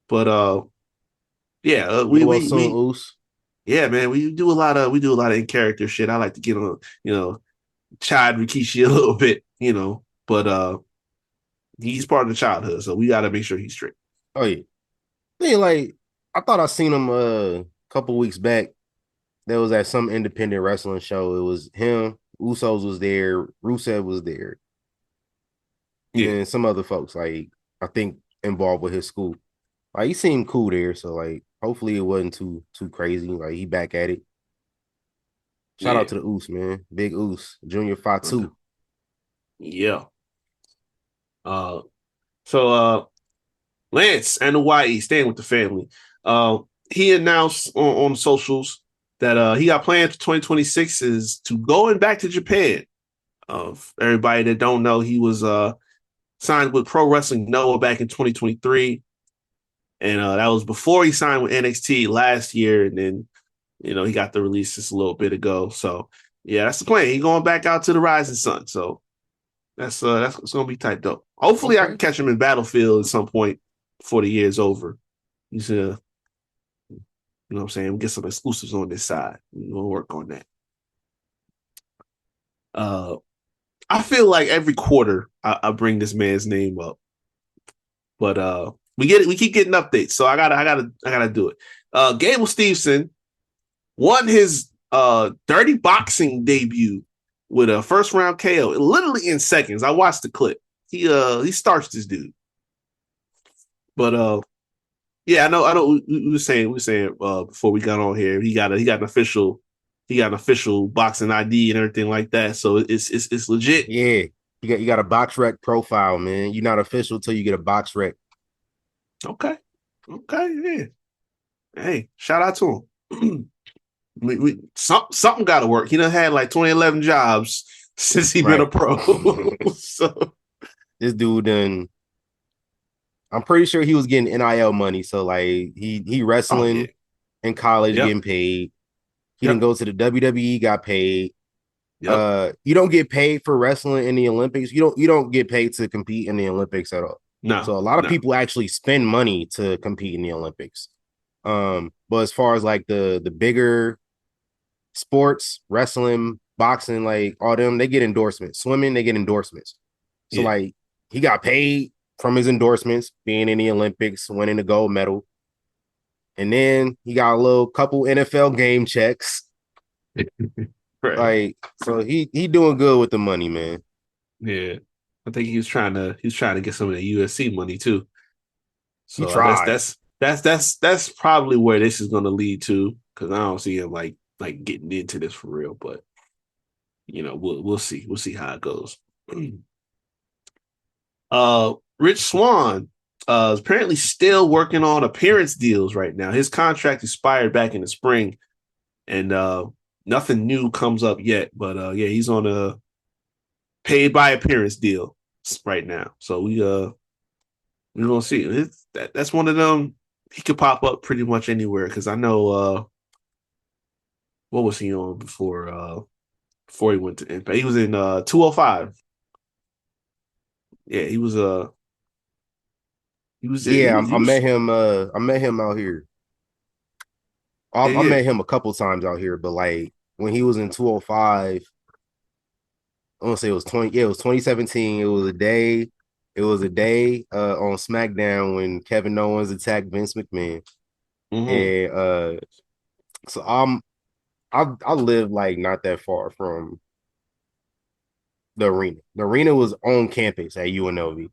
but yeah, yeah, man, we do a lot of in character shit. I like to get on, chide Rikishi a little bit, but he's part of the childhood, so we got to make sure he's straight. Oh yeah, I thought I seen him a couple weeks back. There was at some independent wrestling show. It was him, Usos was there, Rusev was there, and some other folks I think involved with his school. He seemed cool there, so hopefully it wasn't too crazy. He back at it. Shout out to the Oos, man. Big Oos, Junior Fatu. Yeah. So Lance and Hawaii staying with the family. He announced on socials that he got plans for 2026 is to going back to Japan. Everybody that don't know, he was signed with Pro Wrestling Noah back in 2023. And that was before he signed with NXT last year. And then, he got the release just a little bit ago. So, yeah, that's the plan. He's going back out to the Rising Sun. So that's going to be tight, though. Hopefully I can catch him in Battlefield at some point before the year's over. He's, you know what I'm saying? We'll get some exclusives on this side. We'll work on that. I feel like every quarter I bring this man's name up. But we keep getting updates, so I gotta do it. Gable Steveson won his dirty boxing debut with a first round KO, literally in seconds. I watched the clip. He starched this dude. But yeah, I know. We were saying before we got on here, he got an official boxing ID and everything like that. So it's legit. Yeah, you got a box rec profile, man. You're not official till you get a box rec. Okay, yeah. Hey, shout out to him. Something got to work. He done had 2011 jobs since he been a pro. So this dude done. I'm pretty sure he was getting NIL money. So he wrestling in college, getting paid. He didn't go to the WWE, got paid. Yep. You don't get paid for wrestling in the Olympics. You don't get paid to compete in the Olympics at all. No. So a lot of people actually spend money to compete in the Olympics. But as far as the bigger sports, wrestling, boxing, all them, they get endorsements. Swimming, they get endorsements. So he got paid from his endorsements, being in the Olympics, winning the gold medal. And then he got a couple NFL game checks. Right. So he doing good with the money, man. Yeah. I think he was trying to get some of the USC money too. So he tried. That's probably where this is going to lead to, because I don't see him getting into this for real. But we'll see. We'll see how it goes. Rich Swann is apparently still working on appearance deals right now. His contract expired back in the spring, and nothing new comes up yet. But he's on a paid by appearance deal right now. So we're gonna see. That's one of them he could pop up pretty much anywhere because I know what was he on before he went to Impact? He was in 205. Yeah, Yeah, he I was met him. I met him out here. yeah, I yeah. met him a couple times out here, but like when he was in 205, I want to say it was 20. Yeah, it was 2017. It was a day. It was a day on SmackDown when Kevin Owens attacked Vince McMahon, Mm-hmm. and so I live like not that far from the arena. The arena was on campus at UNLV.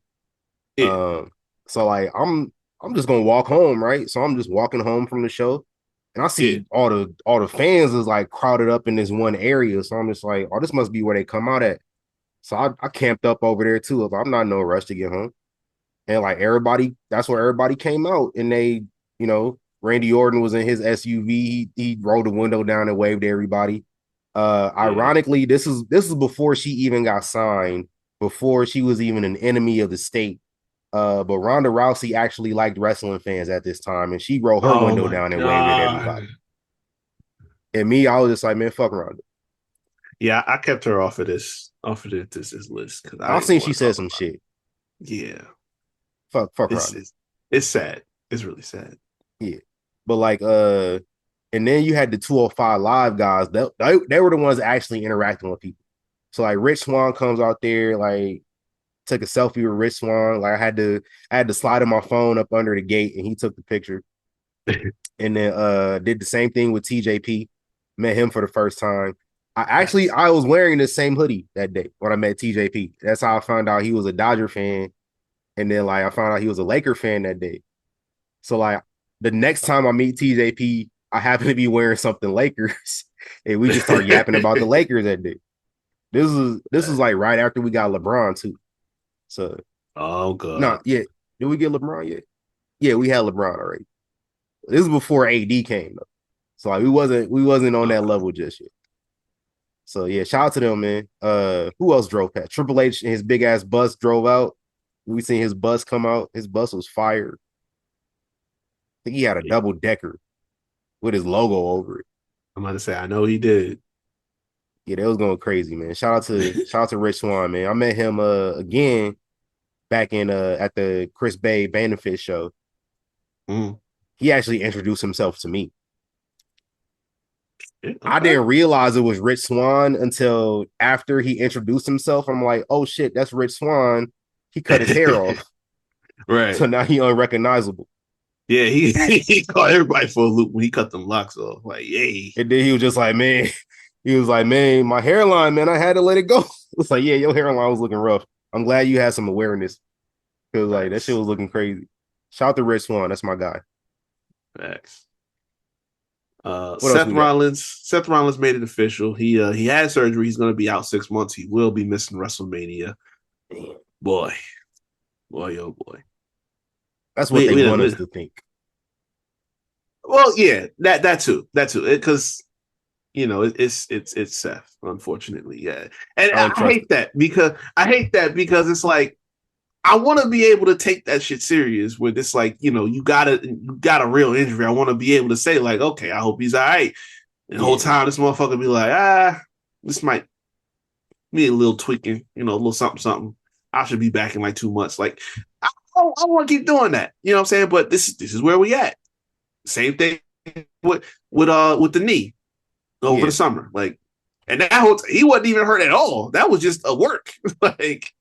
Yeah, So like I'm just gonna walk home, right? So I'm just walking home from the show, and I yeah. see all the fans is like crowded up in this one area. So I'm just like, oh, this must be where they come out at. So I camped up over there too. I'm not in no rush to get home. And like everybody, that's where everybody came out. And Randy Orton was in his SUV. He rolled the window down and waved to everybody. Yeah. Ironically, this is before she even got signed, before she was even an enemy of the state. But Ronda Rousey actually liked wrestling fans at this time, and she rolled her Oh window my down and waved at god. everybody. And me, I was just like, man, fuck Ronda. Yeah, I kept her off of this list because I I didn't seen she want to said talk some about it. shit. Yeah, Fuck it's Ronda. it's, it's sad. It's really sad. Yeah. But like and then you had the 205 live guys. They were the ones actually interacting with people. So like Rich Swan comes out there, like took a selfie with Rich Swan. Like I had to slide in my phone up under the gate and he took the picture. And then did the same thing with TJP. Met him for the first time. Facts. I was wearing the same hoodie that day when I met TJP. That's how I found out he was a Dodger fan. And then like I found out he was a Laker fan that day. So like the next time I meet TJP, I happen to be wearing something Lakers, and we just start yapping about the Lakers that day. This is like right after we got LeBron too. So Oh no, god. yeah, did we get LeBron yet? Yeah, we had LeBron already. This is before AD came though, so like we wasn't on that Okay. level just yet. So yeah, shout out to them, man. Who else drove past? Triple H and his big ass bus drove out. We seen his bus come out. His bus was fire. I think he had a double decker with his logo over it. I'm about to say I know he did. Yeah, that was going crazy, man. Shout out to Rich Swan, man. I met him again back in at the Chris Bay benefit show. Mm. He actually introduced himself to me. Yeah, I okay. didn't realize it was Rich Swan until after he introduced himself. I'm like, oh shit, that's Rich Swan. He cut his hair off. So Right. now he unrecognizable. Yeah, he caught everybody for a loop when he cut them locks off. Like, yay. And then he was just like, man, he was like, man, my hairline, man, I had to let it go. It's like, yeah, your hairline was looking rough. I'm glad you had some awareness because like that shit Facts. was looking crazy. Shout out to Rich Swan. That's my guy. Facts. What else we got? Seth Rollins made it official. He had surgery. He's going to be out 6 months. He will be missing WrestleMania. Damn. Boy, boy, oh boy. That's what they want us to think. Well, yeah, that too, because it's Seth, unfortunately, yeah, and I don't trust it. I hate that because it's like I want to be able to take that shit serious. When it's like you got a real injury, I want to be able to say like, okay, I hope he's all right. And the whole time, this motherfucker be like, this might be a little tweaking, a little something, something. I should be back in like 2 months. Like, I want to keep doing that. You know what I'm saying? But this is where we at. Same thing with the knee over Yeah. the summer. Like, and that whole he wasn't even hurt at all. That was just a work, like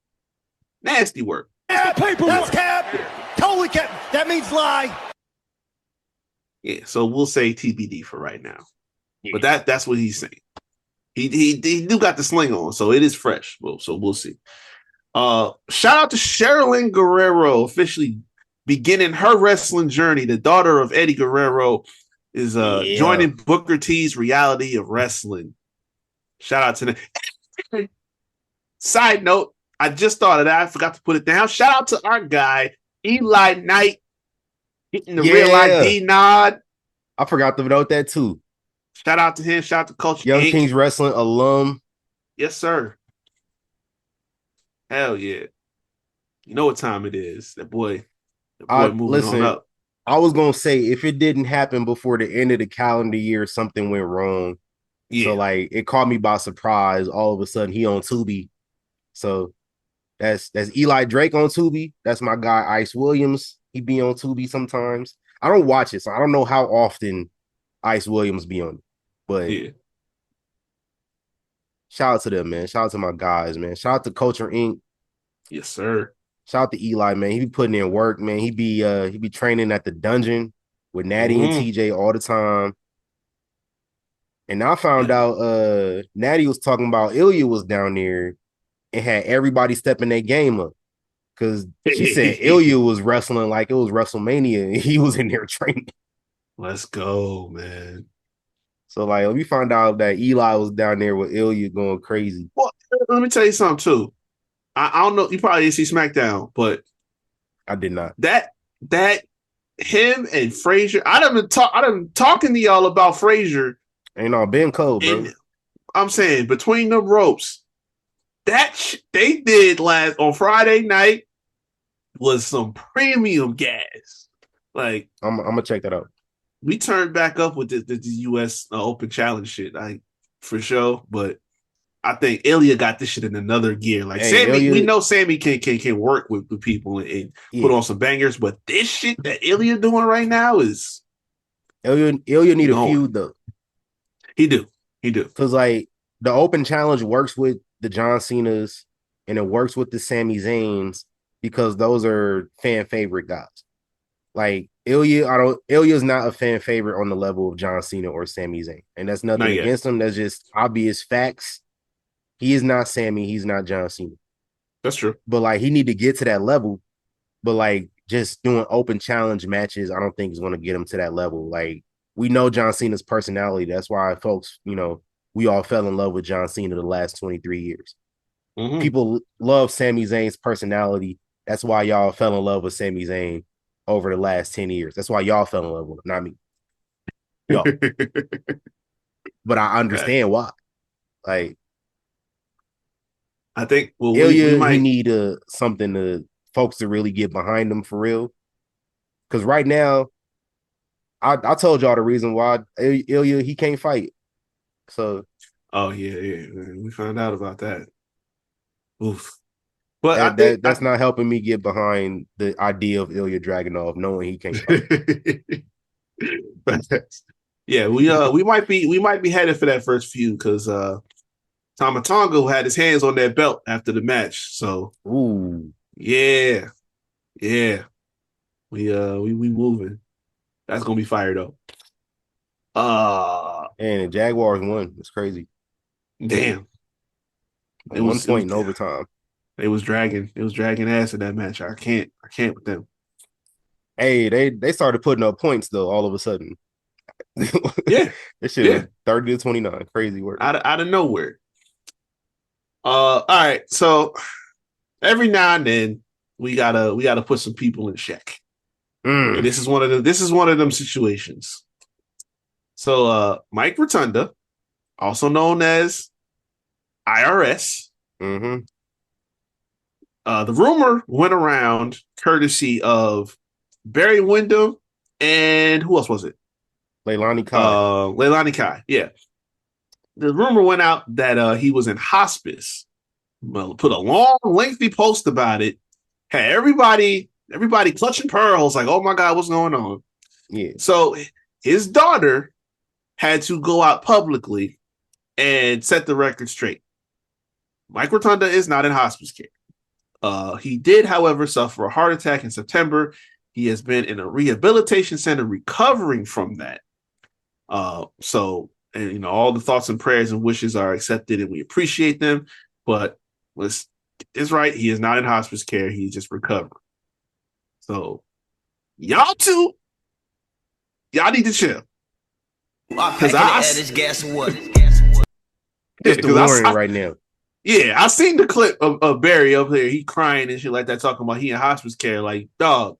nasty work. Cap, that's cap. Totally cap. That means lie. Yeah, so we'll say TBD for right now. Yeah. But that's what he's saying. He do got the sling on, so it is fresh. So we'll see. Shout out to Sherilyn Guerrero, officially beginning her wrestling journey. The daughter of Eddie Guerrero is joining Booker T's Reality of Wrestling. Shout out to them. Side note, I just thought of that. I forgot to put it down. Shout out to our guy, Eli Knight, getting the real ID nod. I forgot to note that too. Shout out to him. Shout out to Culture Young Inc. Kings Wrestling alum. Yes, sir. Hell yeah. You know what time it is. That boy moving on up. I was gonna say if it didn't happen before the end of the calendar year, something went wrong. So Yeah. like it caught me by surprise. All of a sudden he on Tubi. So that's Eli Drake on Tubi. That's my guy Ice Williams. He be on Tubi sometimes. I don't watch it, so I don't know how often Ice Williams be on it. But Yeah. shout out to them, man. Shout out to my guys, man. Shout out to Culture Inc. Yes, sir. Shout out to Eli, man. He be putting in work, man. He be training at the dungeon with Natty and Mm-hmm. TJ all the time. And I found Yeah. out Natty was talking about Ilya was down there and had everybody stepping their game up. Cause she said Ilya was wrestling like it was WrestleMania and he was in there training. Let's go, man. So like we found out that Eli was down there with Ilya going crazy. Well, let me tell you something too. I don't know. You probably didn't see SmackDown, but I did not. that him and Frazier. I done talking to y'all about Frazier, Ain't all been cold, bro. and I'm saying between the ropes, they did last on Friday night was some premium gas. Like I'm gonna check that out. we turned back up with the US Open Challenge shit, like for sure. But I think Ilya got this shit in another gear. Like Hey, Sammy, Ilya, we know Sammy can work with people and put on some bangers, but this shit that Ilya doing right now is Ilya need a feud though. He do. Cause like the Open Challenge works with the John Cena's and it works with the Sami Zayns because those are fan favorite guys. Like Ilya's not a fan favorite on the level of John Cena or Sami Zayn. And that's nothing against him. That's just obvious facts. He is not Sammy, he's not John Cena. That's true. But like he need to get to that level. But like just doing open challenge matches, I don't think is going to get him to that level. Like we know John Cena's personality. That's why folks, we all fell in love with John Cena the last 23 years. Mm-hmm. People love Sami Zayn's personality. That's why y'all fell in love with Sami Zayn over the last 10 years. That's why y'all fell in love with him, not me. Yo. But I understand why. Like I think Ilya, we might he need something to folks to really get behind him for real. Because right now, I told y'all the reason why Ilya he can't fight. So, yeah, we found out about that. Oof. But that's not helping me get behind the idea of Ilya Dragunov knowing he can't fight. Yeah, we might be headed for that first feud because Tama Tonga had his hands on that belt after the match. So yeah. We moving. That's gonna be fire though. And the Jaguars won. It's crazy. Damn. At one point in overtime. It was dragging ass in that match. I can't with them. Hey, they started putting up points though, all of a sudden. Yeah. This shit was 30-29. Crazy work. Out of nowhere. All right. So every now and then we gotta put some people in check. And this is one of them situations. So Mike Rotunda, also known as IRS. Mm-hmm. The rumor went around courtesy of Barry Windham and who else was it? Leilani Kai. Leilani Kai, yeah. The rumor went out that he was in hospice. Well, put a long, lengthy post about it. Had everybody clutching pearls, like, oh my God, what's going on? Yeah. So his daughter had to go out publicly and set the record straight. Mike Rotunda is not in hospice care. He did, however, suffer a heart attack in September. He has been in a rehabilitation center recovering from that. So all the thoughts and prayers and wishes are accepted and we appreciate them. But let's get this right. He is not in hospice care. He's just recovering. So y'all need to chill. Because guess what? Just the warning right now. Yeah, I seen the clip of Barry up there. He crying and shit like that, talking about he in hospice care. Like, dog,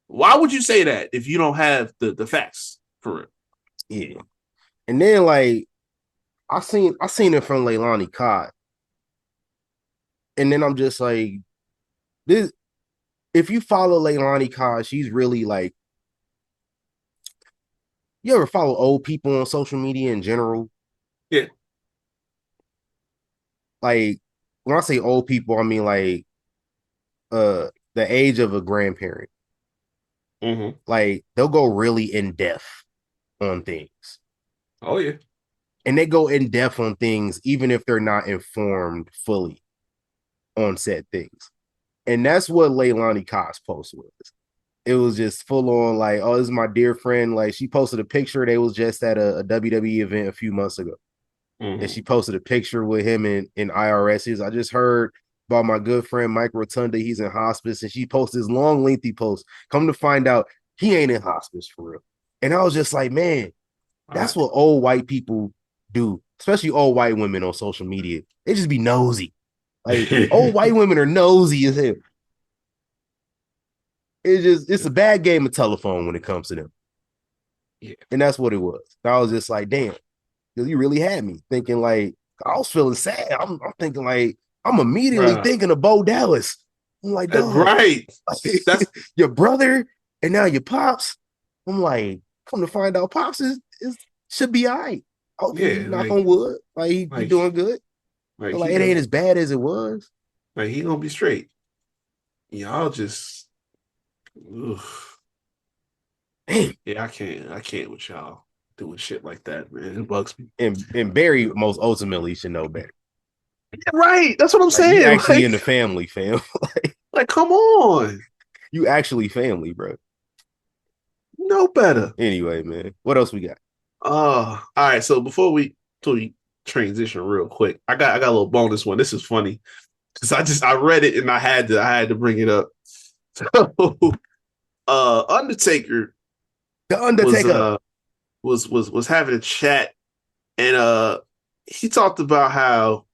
why would you say that if you don't have the facts for it? Yeah. And then like I seen it from Leilani Kai. And then I'm just like, this if you follow Leilani Kai, she's really like You ever follow old people on social media in general? Yeah. Like when I say old people, I mean like the age of a grandparent. Mm-hmm. Like they'll go really in depth on things. Oh yeah. And they go in depth on things even if they're not informed fully on said things. And that's what Leilani Cox post was. It was just full on like, oh, this is my dear friend. Like she posted a picture. They was just at a WWE event a few months ago. And Mm-hmm. she posted a picture with him in IRSs. I just heard about my good friend Mike Rotunda. He's in hospice. And she posted this long, lengthy post. Come to find out, he ain't in hospice for real. And I was just like, man, All that's right. what old white people do, especially old white women on social media. They just be nosy. Like old white women are nosy as hell. It's a bad game of telephone when it comes to them. Yeah. And that's what it was. And I was just like, damn, you really had me thinking like I was feeling sad. I'm thinking like I'm immediately Bruh. thinking of Bo Dallas. I'm like, dog, Right. That's your brother and now your pops. I'm like, come to find out, pops is should be all right. Hopefully, yeah, knock on wood. Like he like doing good. like Like he it ain't gonna as bad as it was. he gonna be straight. Y'all just ugh. Damn. Yeah, I can't with y'all doing shit like that, man. It bugs me. And Barry most ultimately should know better. Right. That's what I'm Like you saying. actually in the family, fam. Like come on. You actually family, bro. No better. Anyway, man, what else we got? All right. So before we transition real quick, I got a little bonus one. This is funny because I read it and I had to bring it up. So Undertaker The was Undertaker. was having a chat and he talked about how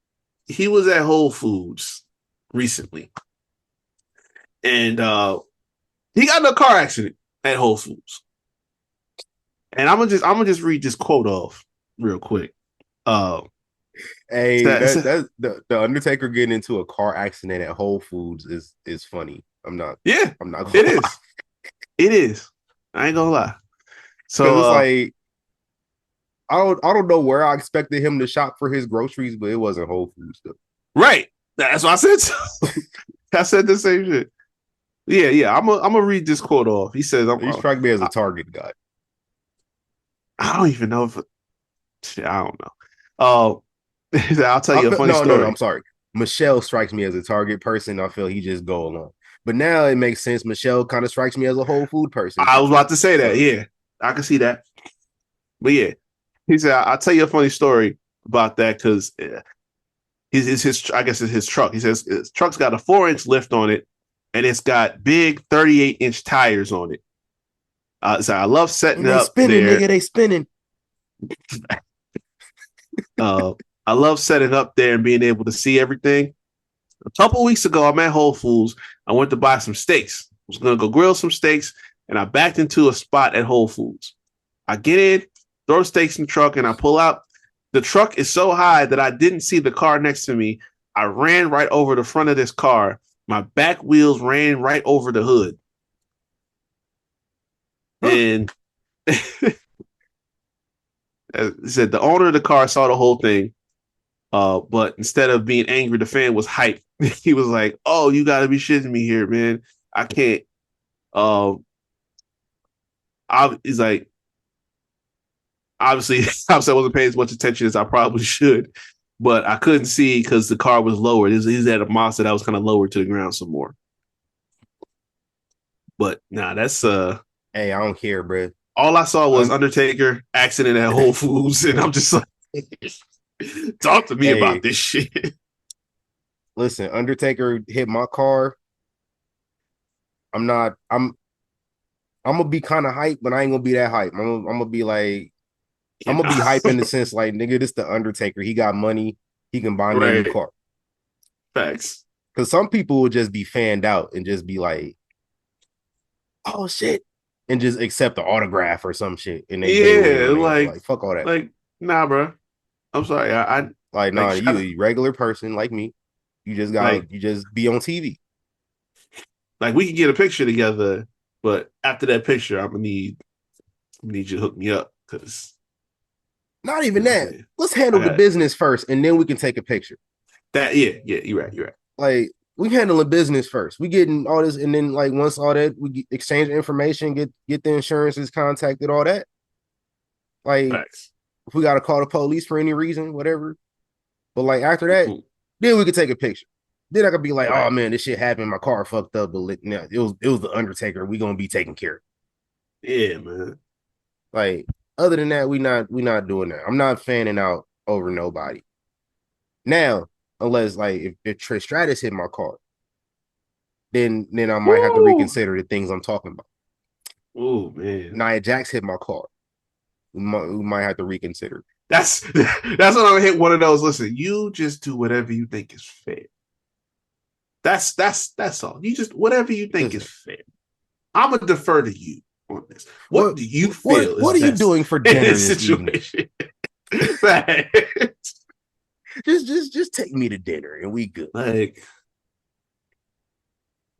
he was at Whole Foods recently and he got in a car accident at Whole Foods. And I'm gonna just read this quote off real quick. Uh, Hey, so- that the Undertaker getting into a car accident at Whole Foods is funny. yeah, I'm not it gonna lie. is. It is. I ain't gonna lie. So Because it's like I don't know where I expected him to shop for his groceries, but it wasn't Whole Foods though. right. That's what I said. I said the same shit. Yeah. I'm gonna read this quote off. He says, You strike me as a Target guy. I don't even know if shit, I don't know. I'll tell you a funny No, no, no. I'm story. sorry. Michelle strikes me as a Target person. I feel he just go along. But now it makes sense. Michelle kind of strikes me as a Whole Food person I too. was about to say that. So Yeah, I can see that. But yeah, he said, I'll tell you a funny story about that because his I guess it's his truck. He says his truck's got a 4-inch lift on it, and it's got big 38-inch tires on it. So I love setting and they up spinning, there. nigga. They spinning. I love setting up there and being able to see everything. A couple weeks ago, I'm at Whole Foods. I went to buy some steaks. I was gonna go grill some steaks, and I backed into a spot at Whole Foods. I get in, throw steaks in the truck, and I pull out. The truck is so high that I didn't see the car next to me. I ran right over the front of this car. My back wheels ran right over the hood. And he said the owner of the car saw the whole thing. But instead of being angry, the fan was hyped. He was like, "Oh, you got to be shitting me here, man! I can't." He's like, obviously, obviously, I wasn't paying as much attention as I probably should, but I couldn't see because the car was lowered. He's at a monster that was kind of lowered to the ground some more. But nah, that's Hey, I don't care, bro. all I saw was Undertaker accident at Whole Foods, and I'm just like, talk to me about Hey, this shit. listen, Undertaker hit my car. I'm not. I'm gonna be kind of hype, but I ain't gonna be that hype. I'm gonna be like, I'm gonna be hype in the sense like, nigga, this the Undertaker. He got money. He can buy me a new Right. car. Facts. Because some people will just be fanned out and just be like, oh shit, and just accept the autograph or some shit, and they day with it Yeah, when they like fuck all that. like nah, bro. I'm sorry. I Like, like nah, you a regular person like me. You just be on TV. like we can get a picture together, but after that picture, I'm gonna need you to hook me up. Because not even that. Let's handle the business first, and then we can take a picture. You're right. Like, we handling business first. We getting all this, and then like once all that, we exchange information, get the insurances contacted, all that. Like, Facts. if we got to call the police for any reason, whatever. But like after that, then we could take a picture. Then I could be like, oh man, this shit happened. My car fucked up, but it was the Undertaker. We gonna be taken care of. Yeah, man. Like, other than that, we not doing that. I'm not fanning out over nobody. Now, unless like if Trish Stratus hit my car, then I might have to reconsider the things I'm talking about. Oh man, Nia Jax hit my car. We might have to reconsider. That's what I'm gonna hit one of those. Listen, you just do whatever you think is fair. That's all. You just whatever you think is fair. I'm gonna defer to you on this. What do you feel? What are you doing for dinner in this situation? just take me to dinner and we good. Like,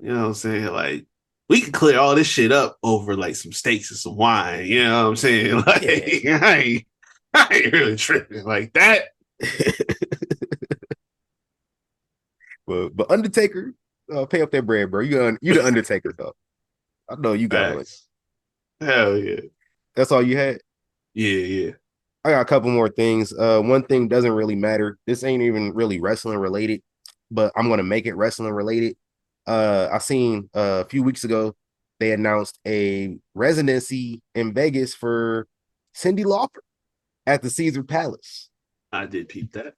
you know what I'm saying? Like, we can clear all this shit up over like some steaks and some wine. You know what I'm saying? Like, I ain't really tripping like that. But Undertaker, pay up that bread, bro. You the Undertaker though. I know you got one. Hell yeah. That's all you had? Yeah. I got a couple more things. One thing doesn't really matter. This ain't even really wrestling related, but I'm gonna make it wrestling related. I seen a few weeks ago they announced a residency in Vegas for Cyndi Lauper at the Caesar Palace. I did peep that.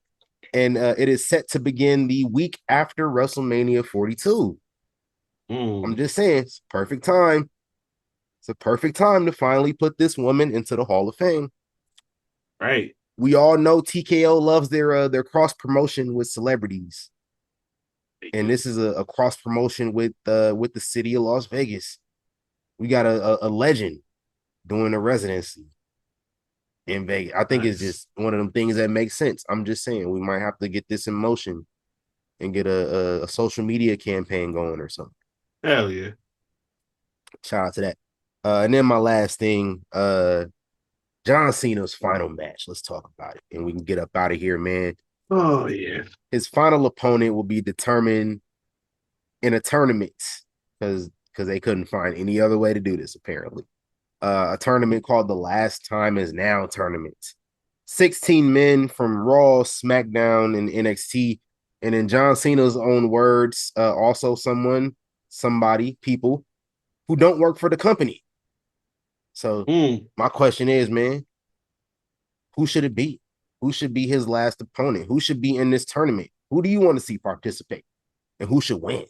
And it is set to begin the week after WrestleMania 42. I'm just saying, it's perfect time. It's a perfect time to finally put this woman into the Hall of Fame. Right. We all know TKO loves their cross promotion with celebrities. And this is a cross promotion with the city of Las Vegas. We got a legend doing a residency in Vegas. I think it's just one of them things that makes sense. I'm just saying we might have to get this in motion and get a social media campaign going or something. Hell yeah. Shout out to that. And then my last thing, John Cena's final match. Let's talk about it and we can get up out of here, man. Oh yeah. His final opponent will be determined in a tournament because they couldn't find any other way to do this, apparently. A tournament called the Last Time Is Now tournament. 16 men from Raw, SmackDown, and NXT. And in John Cena's own words, also people who don't work for the company. So my question is, man, who should it be? Who should be his last opponent? Who should be in this tournament? Who do you want to see participate? And who should win?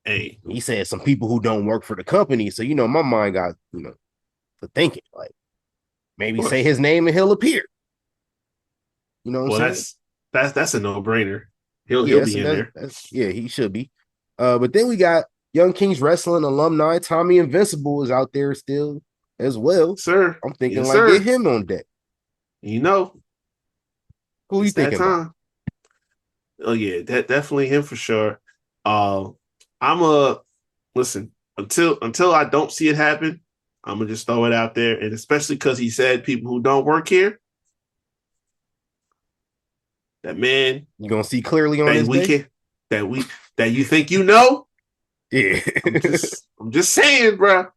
Hey, he said some people who don't work for the company. So, my mind got, for thinking, like, maybe say his name and he'll appear. You know what I'm saying? That's a no-brainer. He'll be in there. He should be. But then we got Young Kings Wrestling alumni. Tommy Invincible is out there still as well. Sir. I'm thinking get him on deck. Who you thinking about? Oh yeah, that definitely him for sure. Listen, until I don't see it happen, I'm gonna just throw it out there, and especially because he said people who don't work here, that man, you gonna see clearly on this weekend that you think you know. Yeah, I'm just saying, bro.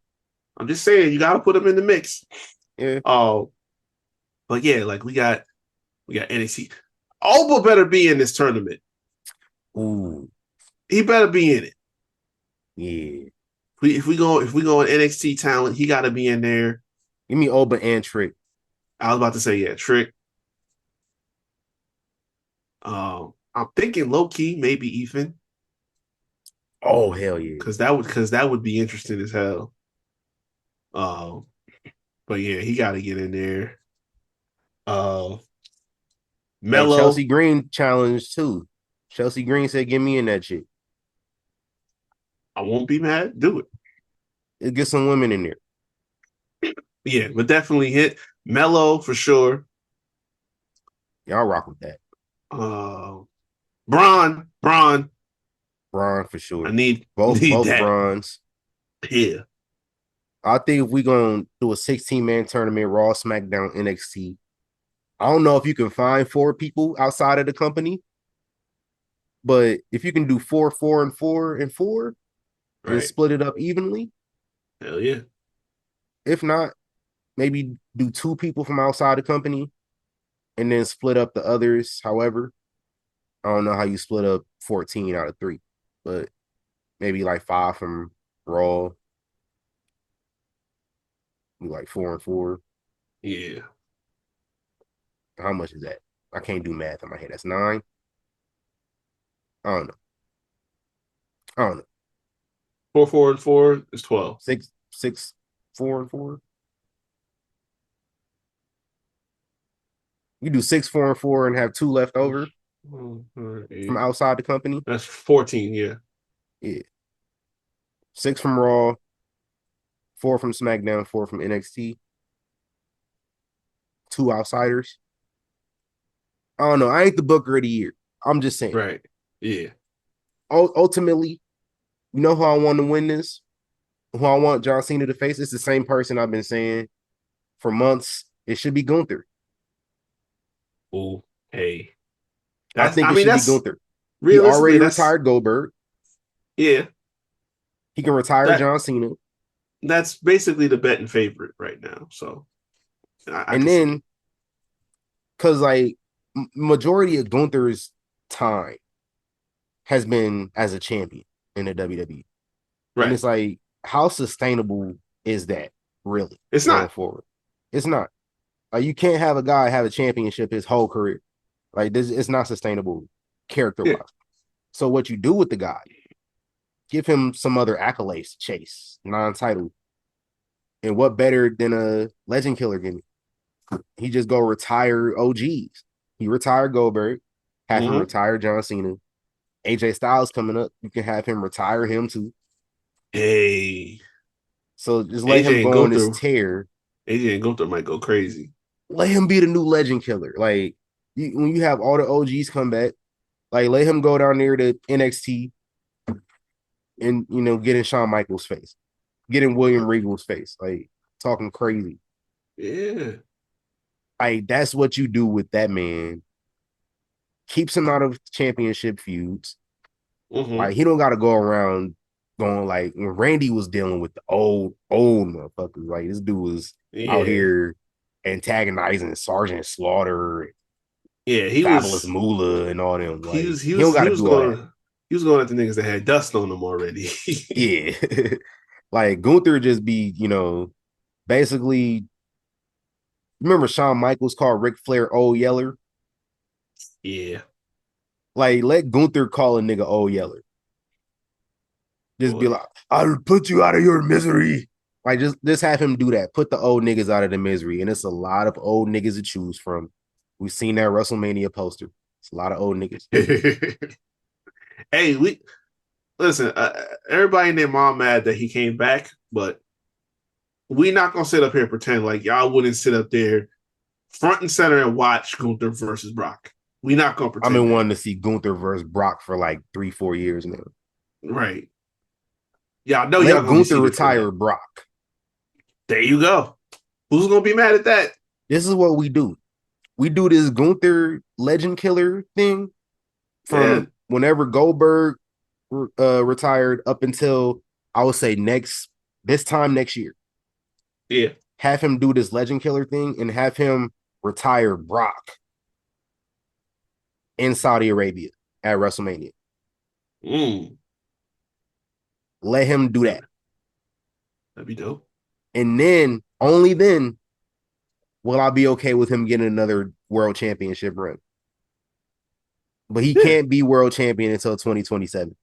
I'm just saying you gotta put him in the mix. Yeah. But yeah, like we got NXT. Oba better be in this tournament. Ooh, he better be in it. Yeah. If we go on NXT talent, he got to be in there. Give me Oba and Trick. I was about to say Trick. I'm thinking low key, maybe Ethan. Oh hell yeah! Because that would be interesting as hell. But yeah, he got to get in there. Melo, hey, Chelsea Green challenged too. Chelsea Green said, "Get me in that shit." I won't be mad. Do it. Get some women in there. Yeah, but definitely hit Melo for sure. Y'all rock with that. Braun for sure. I need both that. Brauns. Yeah. I think if we gonna do a 16-man tournament, Raw, SmackDown, NXT, I don't know if you can find 4 people outside of the company, but if you can do 4, 4, and 4 and 4 and Right. split it up evenly, Hell yeah. if not, maybe do 2 people from outside the company and then split up the others. However, I don't know how you split up 14 out of 3, but maybe like 5 from Raw, be like 4 and 4. Yeah. How much is that? I can't do math in my head. That's 9. I don't know. I don't know. 4, 4, and 4 is 12. 6, 6, 4 and 4. You do 6, 4 and 4 and have 2 left over from outside the company. That's 14, yeah. Yeah. 6 from Raw, 4 from SmackDown, 4 from NXT, 2 outsiders. I don't know. I ain't the booker of the year. I'm just saying. Right. Yeah. Ultimately, you know who I want to win this? Who I want John Cena to face? It's the same person I've been saying for months. It should be Gunther. Oh, hey. I think it should be That's Gunther. He realistically, already that's retired Goldberg. yeah. He can retire John Cena. That's basically the betting favorite right now. So, and then, because like majority of Gunther's time has been as a champion in the WWE, right. And it's like, how sustainable is that really? It's going not forward. It's not. Like, you can't have a guy have a championship his whole career. Like, this, it's not sustainable character wise. Yeah. So what you do with the guy? Give him some other accolades to chase, non-title. And what better than a legend killer gimmick? He just go retire OGs. He retired Goldberg, have him retire John Cena. AJ Styles coming up, you can have him retire him too. Hey. So just let him go on this tear. AJ and Gunther might go crazy. Let him be the new legend killer. Like, when you have all the OGs come back, like, let him go down there to NXT and, get in Shawn Michaels' face, get in William Regal's face, like, talking crazy. Yeah. Like, that's what you do with that man. Keeps him out of championship feuds. Like, he don't got to go around going like when Randy was dealing with the old motherfuckers. Like, this dude was out here antagonizing Sergeant Slaughter. Yeah, he Fabulous was Moolah and all them. Like, he don't got to do all that. He was going at the niggas that had dust on them already. Yeah. Like, Gunther just be, basically. Remember Shawn Michaels called Ric Flair Old Yeller? Yeah. Like, let Gunther call a nigga Old Yeller. Just be like, I'll put you out of your misery. Like, just have him do that. Put the old niggas out of the misery. And it's a lot of old niggas to choose from. We've seen that WrestleMania poster. It's a lot of old niggas. Hey, listen, everybody and their mom mad that he came back, but we not gonna sit up here and pretend like y'all wouldn't sit up there front and center and watch Gunther versus Brock. We not gonna pretend. I've been wanting to see Gunther versus Brock for like 3-4 years now. Right. Yeah, I know Let y'all gonna Gunther retire Brock. There you go. Who's gonna be mad at that? This is what we do. We do this Gunther legend killer thing from whenever Goldberg retired up until, I would say, this time next year. Yeah. Have him do this legend killer thing and have him retire Brock in Saudi Arabia at WrestleMania. Let him do that. That'd be dope. And then, only then, will I be okay with him getting another world championship run. But he can't be world champion until 2027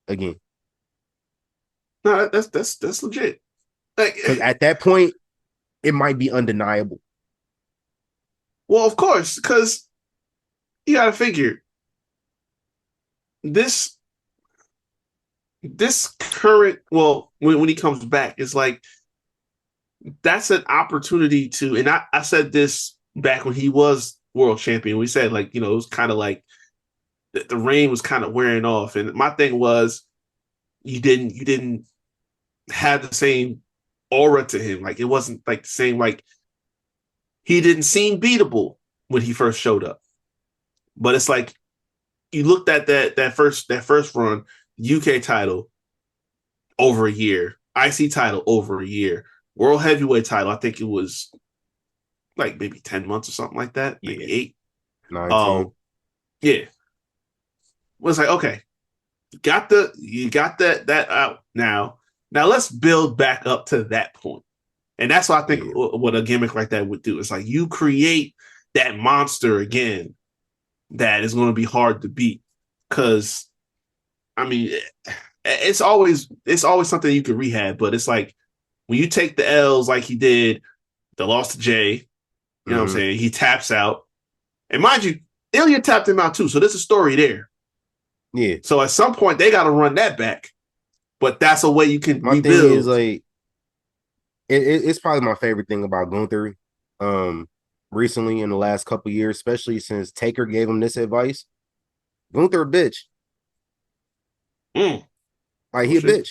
again. No, that's legit. Because at that point, it might be undeniable. Well, of course, because you got to figure this current, well, when he comes back, it's like that's an opportunity to, and I said this back when he was world champion. We said, like, it was kind of like the reign was kind of wearing off, and my thing was you didn't have the same aura to him. Like it wasn't like the same. Like he didn't seem beatable when he first showed up. But it's like you looked at that first run, UK title over a year, IC title over a year, World Heavyweight title. I think it was like maybe 10 months or something like that, maybe 8. 9, 10. Yeah. Was like, okay, you got that out now. Now let's build back up to that point. And that's what I think what a gimmick like that would do. It's like you create that monster again that is going to be hard to beat. Because, I mean, it's always something you can rehab, but it's like when you take the L's like he did, the loss to Jay, you know what I'm saying? He taps out. And mind you, Ilya tapped him out too. So there's a story there. Yeah. So at some point they got to run that back, but that's a way you can my rebuild. Thing is like, it's probably my favorite thing about Gunther. Recently in the last couple of years, especially since Taker gave him this advice, Gunther a bitch. Like he a bitch.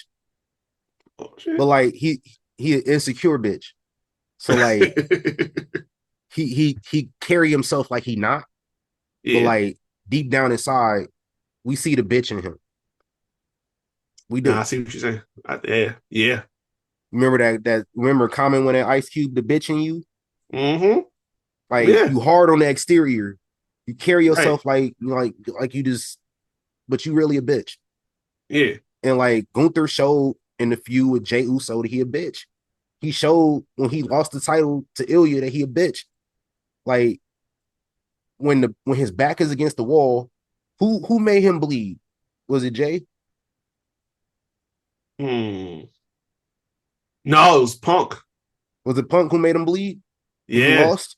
But like he an insecure bitch. So like he carry himself like he not. But like deep down inside, we see the bitch in him. We do. I see what you're saying. Yeah. Remember comment when that Ice Cube the bitch in you? Mm-hmm. Like you hard on the exterior. You carry yourself like you just, but you really a bitch. Yeah. And like Gunther showed in the feud with Jey Uso that he a bitch. He showed when he lost the title to Ilya that he a bitch. Like when his back is against the wall, who made him bleed? Was it Jay? No, it was Punk. Was it Punk who made him bleed? Yeah. He lost?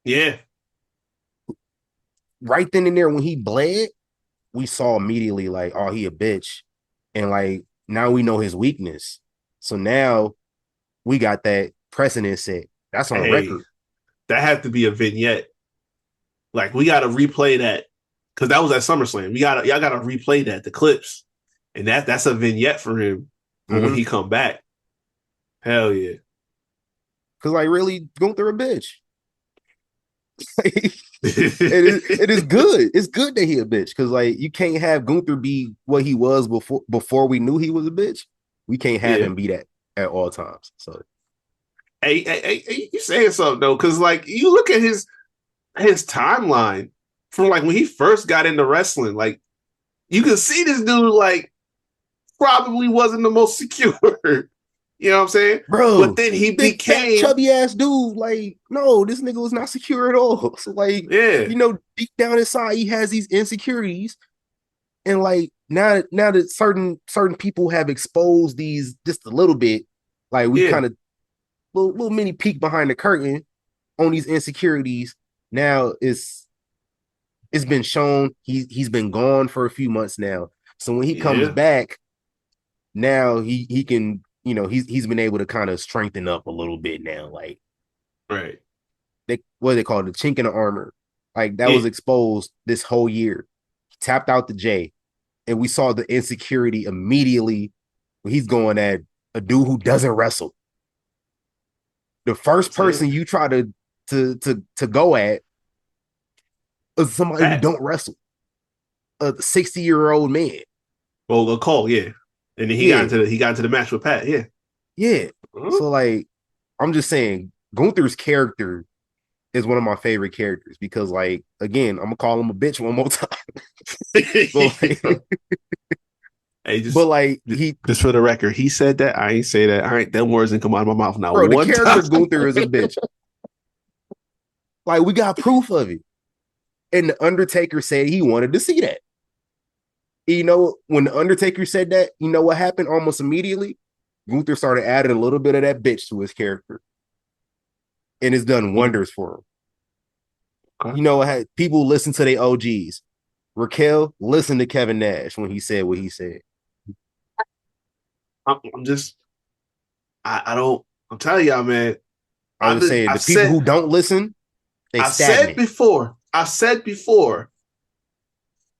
Yeah. Right then and there when he bled, we saw immediately like, oh, he a bitch. And like now we know his weakness. So now we got that precedent set. That's on record. That had to be a vignette. Like we gotta replay that. Cause that was at SummerSlam. Y'all gotta replay that, the clips. And that's a vignette for him for when he come back. Hell yeah. Cause like really Gunther a bitch. it is good. It's good that he a bitch because like you can't have Gunther be what he was before we knew he was a bitch. We can't have him be that at all times. So hey, you saying something though? Because like you look at his timeline from like when he first got into wrestling, like you can see this dude like probably wasn't the most secure. You know what I'm saying? Bro, but then he became chubby ass dude. Like, no, this nigga was not secure at all. So, like, you know, deep down inside, he has these insecurities. And like now that certain people have exposed these just a little bit, like we kind of little mini peek behind the curtain on these insecurities. Now it's been shown he's been gone for a few months now. So when he comes back, now he can, you know, he's been able to kind of strengthen up a little bit now. Like, right. What they call it, the chink in the armor. Like that was exposed this whole year. He tapped out the J, and we saw the insecurity immediately when he's going at a dude who doesn't wrestle. The first person you try to go at is somebody who don't wrestle. A 60-year-old man. Well, Cole, and then he got into the match with Pat, yeah. So like, I'm just saying, Gunther's character is one of my favorite characters because, like, again, I'm gonna call him a bitch one more time. Just for the record, he said that. I ain't say that. I ain't them words didn't come out of my mouth now. Bro, the character Gunther is a bitch. Like, we got proof of it. And the Undertaker said he wanted to see that. You know, when the Undertaker said that, you know what happened almost immediately? Gunther started adding a little bit of that bitch to his character. And it's done wonders for him. Okay. You know, people listen to their OGs. Raquel listened to Kevin Nash when he said what he said. I'm telling y'all, man. I'm saying the people who don't listen, I've said before,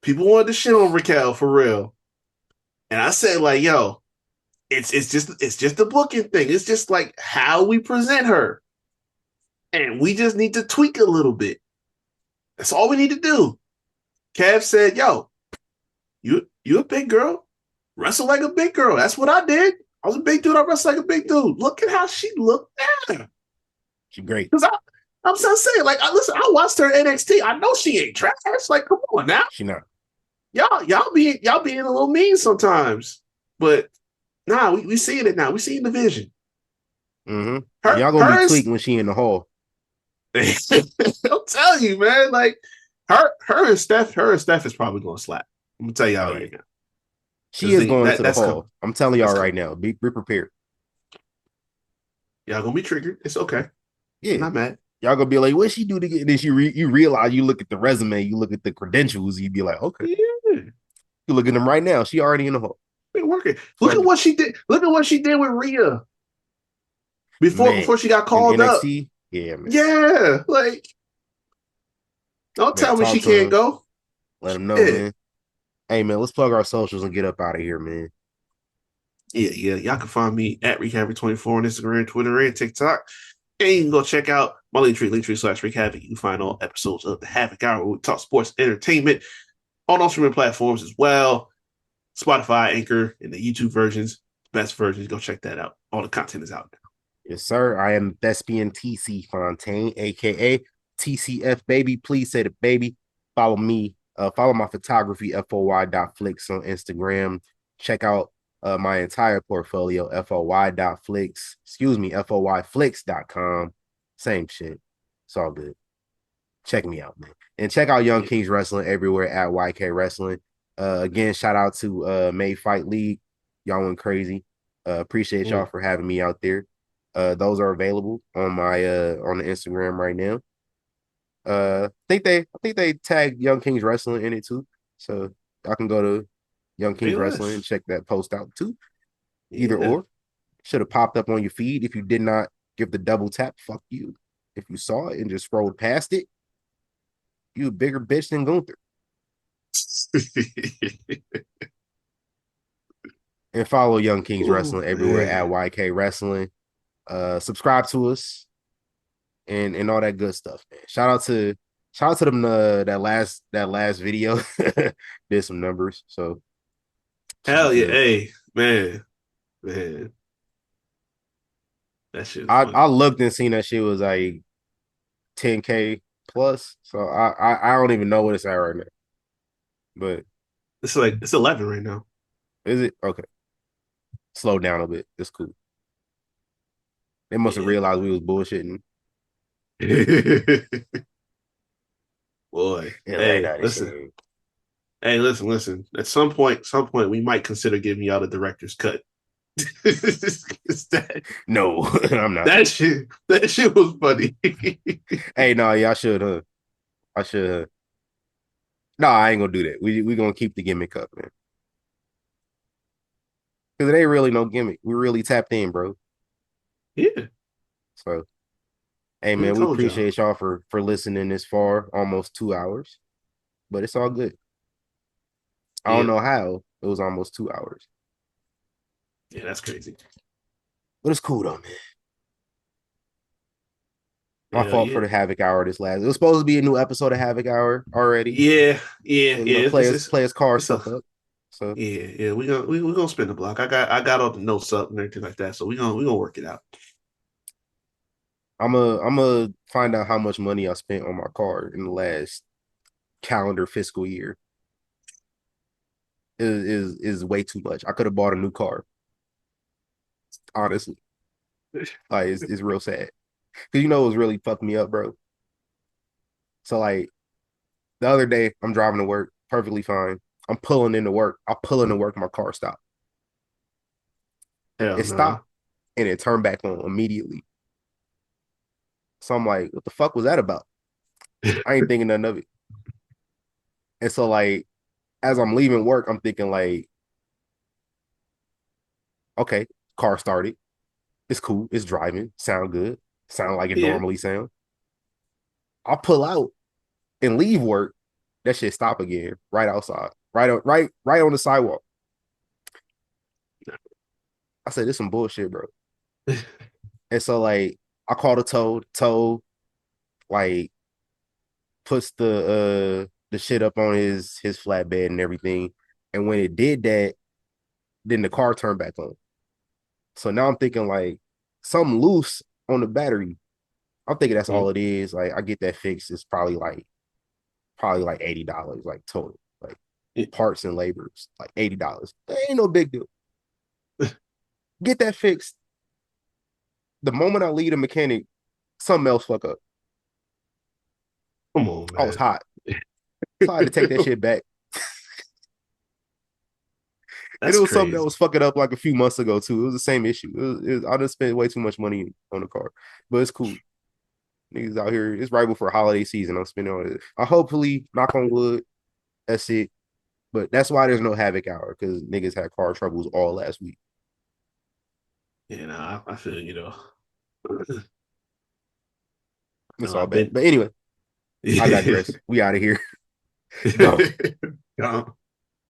people wanted to shit on Raquel for real. And I said, like, yo, it's just the booking thing. It's just like how we present her, and we just need to tweak a little bit. That's all we need to do. Kev said, "Yo, you a big girl, wrestle like a big girl." That's what I did. I was a big dude. I wrestled like a big dude. Look at how she looked at her. She's great. Because I'm just saying, like, I watched her in NXT. I know she ain't trash. Like, come on now. She not. Y'all being a little mean sometimes. But nah, we seeing it now. We seeing the vision. Mm-hmm. Y'all gonna be tweaking when she in the hall. I'll tell you, man. Like her and Steph is probably gonna slap. I'm gonna tell y'all right now. She is going to the hall. I'm telling y'all right now. Be prepared. Y'all gonna be triggered. It's okay. Yeah, I'm not mad. Y'all gonna be like, what she do to get this? You realize, you look at the resume, you look at the credentials, you be like, okay. Yeah. You look at them right now. She already in the hall. Been working. Look at what she did. Look at what she did with Rhea before she got called up. Yeah, man. Yeah, like don't tell me she can't go. Let them know, man. Hey, man, let's plug our socials and get up out of here, man. Yeah. Y'all can find me at Recavic24 on Instagram, Twitter, and TikTok. And you can go check out my linktree/Recavic. You can find all episodes of the Havoc Hour where we talk sports entertainment on all streaming platforms as well. Spotify, Anchor, and the YouTube versions, best versions. Go check that out. All the content is out now. Yes, sir. I am Thespian TC Fontaine, aka TCF Baby. Please say the baby. Follow me. Follow my photography, FOY.flicks on Instagram. Check out my entire portfolio, FOY.flicks. Excuse me, FOYflicks.com. Same shit. It's all good. Check me out, man. And check out Young Kings Wrestling everywhere at YK Wrestling. Again, shout out to May Fight League. Y'all went crazy. Appreciate y'all for having me out there. Those are available on my on the Instagram right now. I think they tagged Young Kings Wrestling in it too. So y'all can go to Young Kings Wrestling and check that post out too. Either or. Should have popped up on your feed. If you did not give the double tap, fuck you. If you saw it and just scrolled past it, you a bigger bitch than Gunther. And follow Young Kings Wrestling everywhere at YK Wrestling. Subscribe to us and all that good stuff, man. Shout out to them that last video. Did some numbers. So hell yeah. Hey, man. That shit. I looked and seen that shit was like 10K plus. So I don't even know what it's at right now. But it's 11 right now. Is it? Okay. Slow down a bit. It's cool. They must have realized we was bullshitting. Boy. Hey, listen. Hey, listen. At some point, we might consider giving y'all the director's cut. No, I'm not. That shit was funny. Hey, no, y'all should, huh? I should. No, I ain't gonna do that. We gonna keep the gimmick up, man. Because it ain't really no gimmick. We really tapped in, bro. Yeah. So, hey, man, we appreciate y'all for listening this far, almost 2 hours. But it's all good. I don't know how it was almost 2 hours. Yeah, that's crazy. But it's cool though, man. My fault for the Havoc Hour this last. It was supposed to be a new episode of Havoc Hour already. Yeah. Players car stuff up. So yeah, we gonna spin the block. I got all the notes up and everything like that. So we gonna work it out. I'm gonna find out how much money I spent on my car in the last calendar fiscal year. Is way too much. I could have bought a new car. Honestly, like it's real sad because you know it was really fucked me up, bro. So like the other day, I'm driving to work perfectly fine. I'm pulling into work. I pull into work, my car stopped. It stopped and it turned back on immediately. So I'm like, what the fuck was that about? I ain't thinking none of it. And so like as I'm leaving work, I'm thinking like, okay, car started. It's cool. It's driving. Sound good. Sound like it normally sound. I'll pull out and leave work. That shit stop again. Right outside. Right on the sidewalk. I said, this some bullshit, bro. And so like I called a tow like puts the shit up on his flatbed and everything. And when it did that, then the car turned back on. So now I'm thinking like something loose on the battery. I'm thinking that's all it is. Like I get that fixed. It's probably like $80, like total. Like parts and labors, like $80. That ain't no big deal. Get that fixed. The moment I leave the mechanic, something else fuck up. Come on, man. I was hot. So I had to take that shit back. And it was something that was fucking up like a few months ago too. It was the same issue. I just spent way too much money on the car, but it's cool. Niggas out here, it's right before holiday season. I'm spending on it. I hopefully, knock on wood, that's it. But that's why there's no Havoc Hour, because niggas had car troubles all last week. Yeah, nah, I feel you though. It's all bad. But anyway, I digress. We out of here. Go.